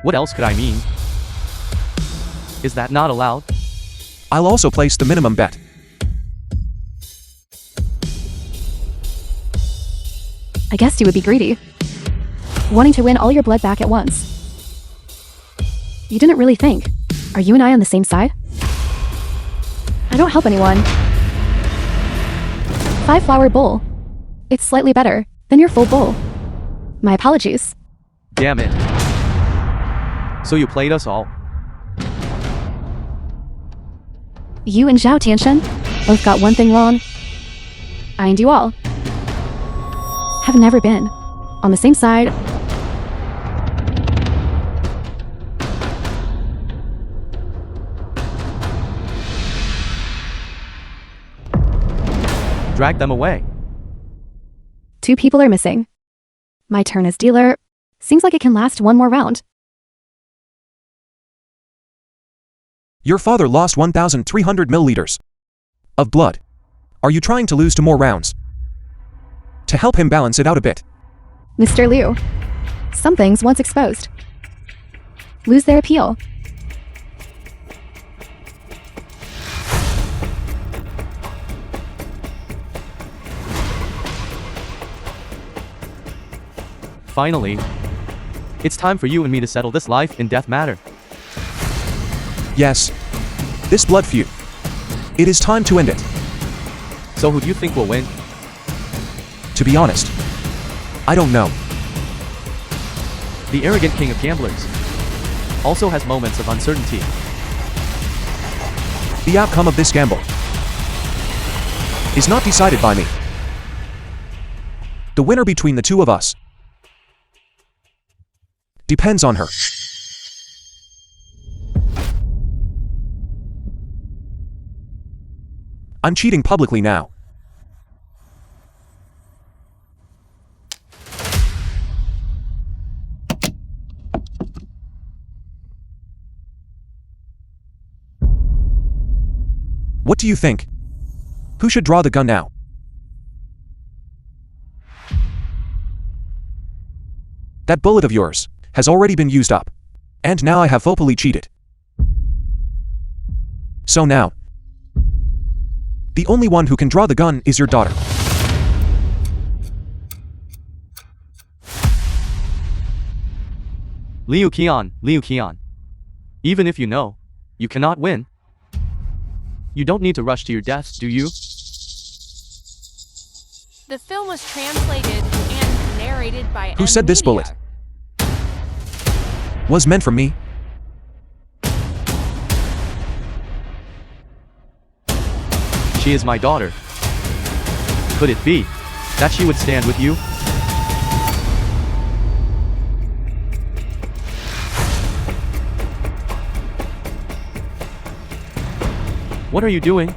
What else could I mean? Is that not allowed? I'll also place the minimum bet. I guess you would be greedy, wanting to win all your blood back at once. You didn't really think. Are you and I on the same side? I don't help anyone. 5-flower bowl. It's slightly better than your full bowl. My apologies. Damn it. So you played us all. You and Zhao Tianshen both got one thing wrong. I and you all have never been on the same side. Drag them away. 2 people are missing. My turn as dealer. Seems like it can last one more round. Your father lost 1,300 milliliters of blood. Are you trying to lose to more rounds? To help him balance it out a bit. Mr. Liu, some things once exposed lose their appeal. Finally, it's time for you and me to settle this life and death matter. Yes. This blood feud. It is time to end it. So who do you think will win? To be honest, I don't know. The arrogant king of gamblers also has moments of uncertainty. The outcome of this gamble is not decided by me. The winner between the two of us depends on her. I'm cheating publicly now. What do you think? Who should draw the gun now? That bullet of yours has already been used up, and now I have foolishly cheated. So now, the only one who can draw the gun is your daughter. Liu Qian. Even if you know, you cannot win. You don't need to rush to your death, do you? The film was translated and narrated by Who said this Media. bullet was meant for me. She is my daughter. Could it be that she would stand with you? What are you doing?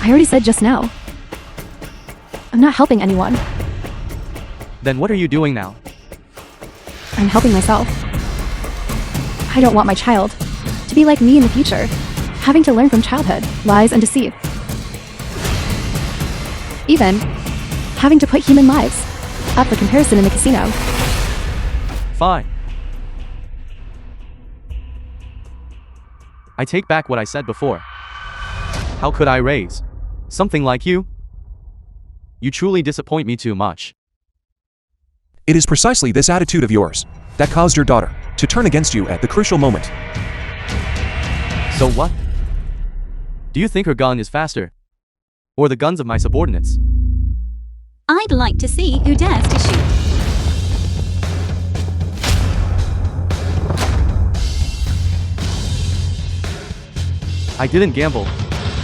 I already said just now. I'm not helping anyone. Then what are you doing now? I'm helping myself. I don't want my child to be like me in the future, having to learn from childhood, lies and deceit. Even having to put human lives up for comparison in the casino. Fine. I take back what I said before. How could I raise something like you? You truly disappoint me too much. It is precisely this attitude of yours that caused your daughter to turn against you at the crucial moment. So what? Do you think her gun is faster? Or the guns of my subordinates? I'd like to see who dares to shoot. I didn't gamble.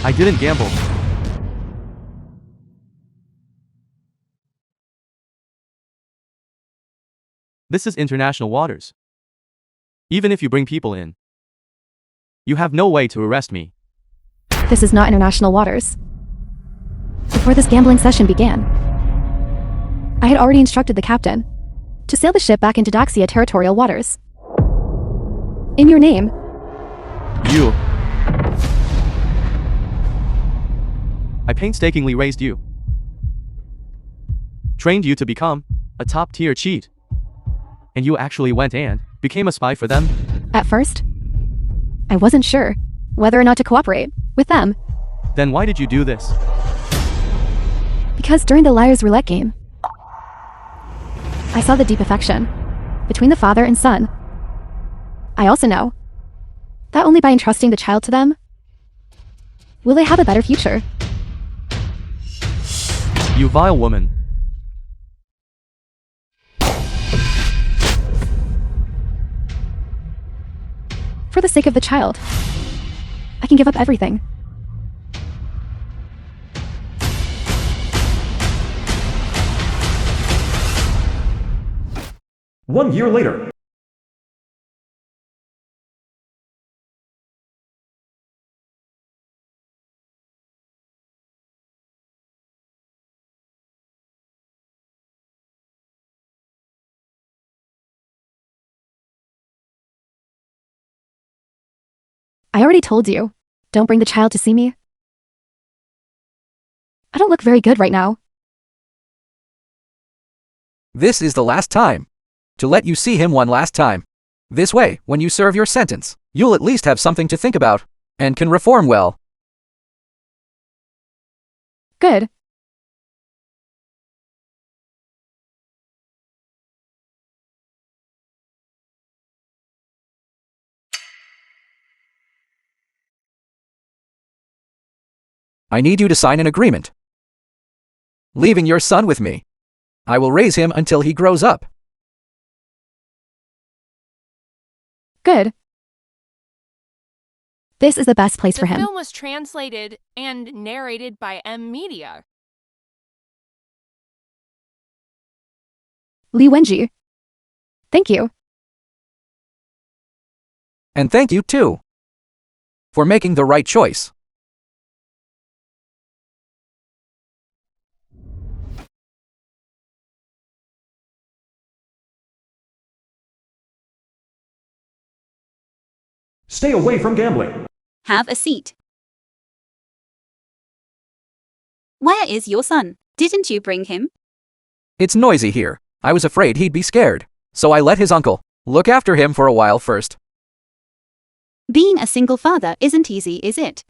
I didn't gamble. This is international waters. Even if you bring people in, you have no way to arrest me. This is not international waters. Before this gambling session began, I had already instructed the captain to sail the ship back into Doxia territorial waters. In your name, You. I painstakingly raised you. Trained you to become a top-tier cheat. And you actually went and became a spy for them? at first, I wasn't sure whether or not to cooperate with them, Then why did you do this? because during the Liar's Roulette game, I saw the deep affection between the father and son. I also know that only by entrusting the child to them will they have a better future. You vile woman. For the sake of the child, I can give up everything. One year later. I already told you, don't bring the child to see me. I don't look very good right now. This is the last time to let you see him one last time. This way, when you serve your sentence, you'll at least have something to think about and can reform well. Good. I need you to sign an agreement. Leaving your son with me. I will raise him until he grows up. Good. This is the best place for The him. film was translated and narrated by M Media. Li Wenji. Thank you. And thank you, too, for making the right choice. Stay away from gambling. Have a seat. Where is your son? Didn't you bring him? It's noisy here. I was afraid he'd be scared, so I let his uncle look after him for a while first. Being a single father isn't easy, is it?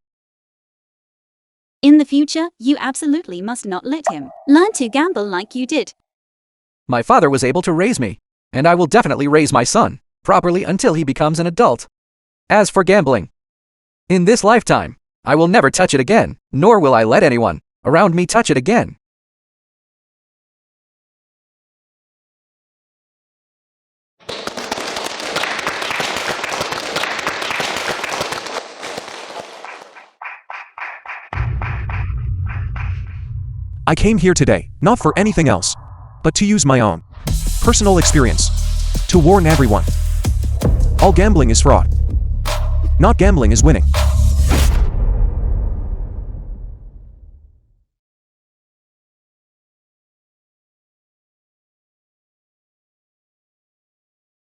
In the future, you absolutely must not let him learn to gamble like you did. My father was able to raise me, and I will definitely raise my son properly until he becomes an adult. As for gambling, in this lifetime, I will never touch it again, nor will I let anyone around me touch it again. I came here today, not for anything else, but to use my own personal experience to warn everyone. All gambling is fraud. Not gambling is winning.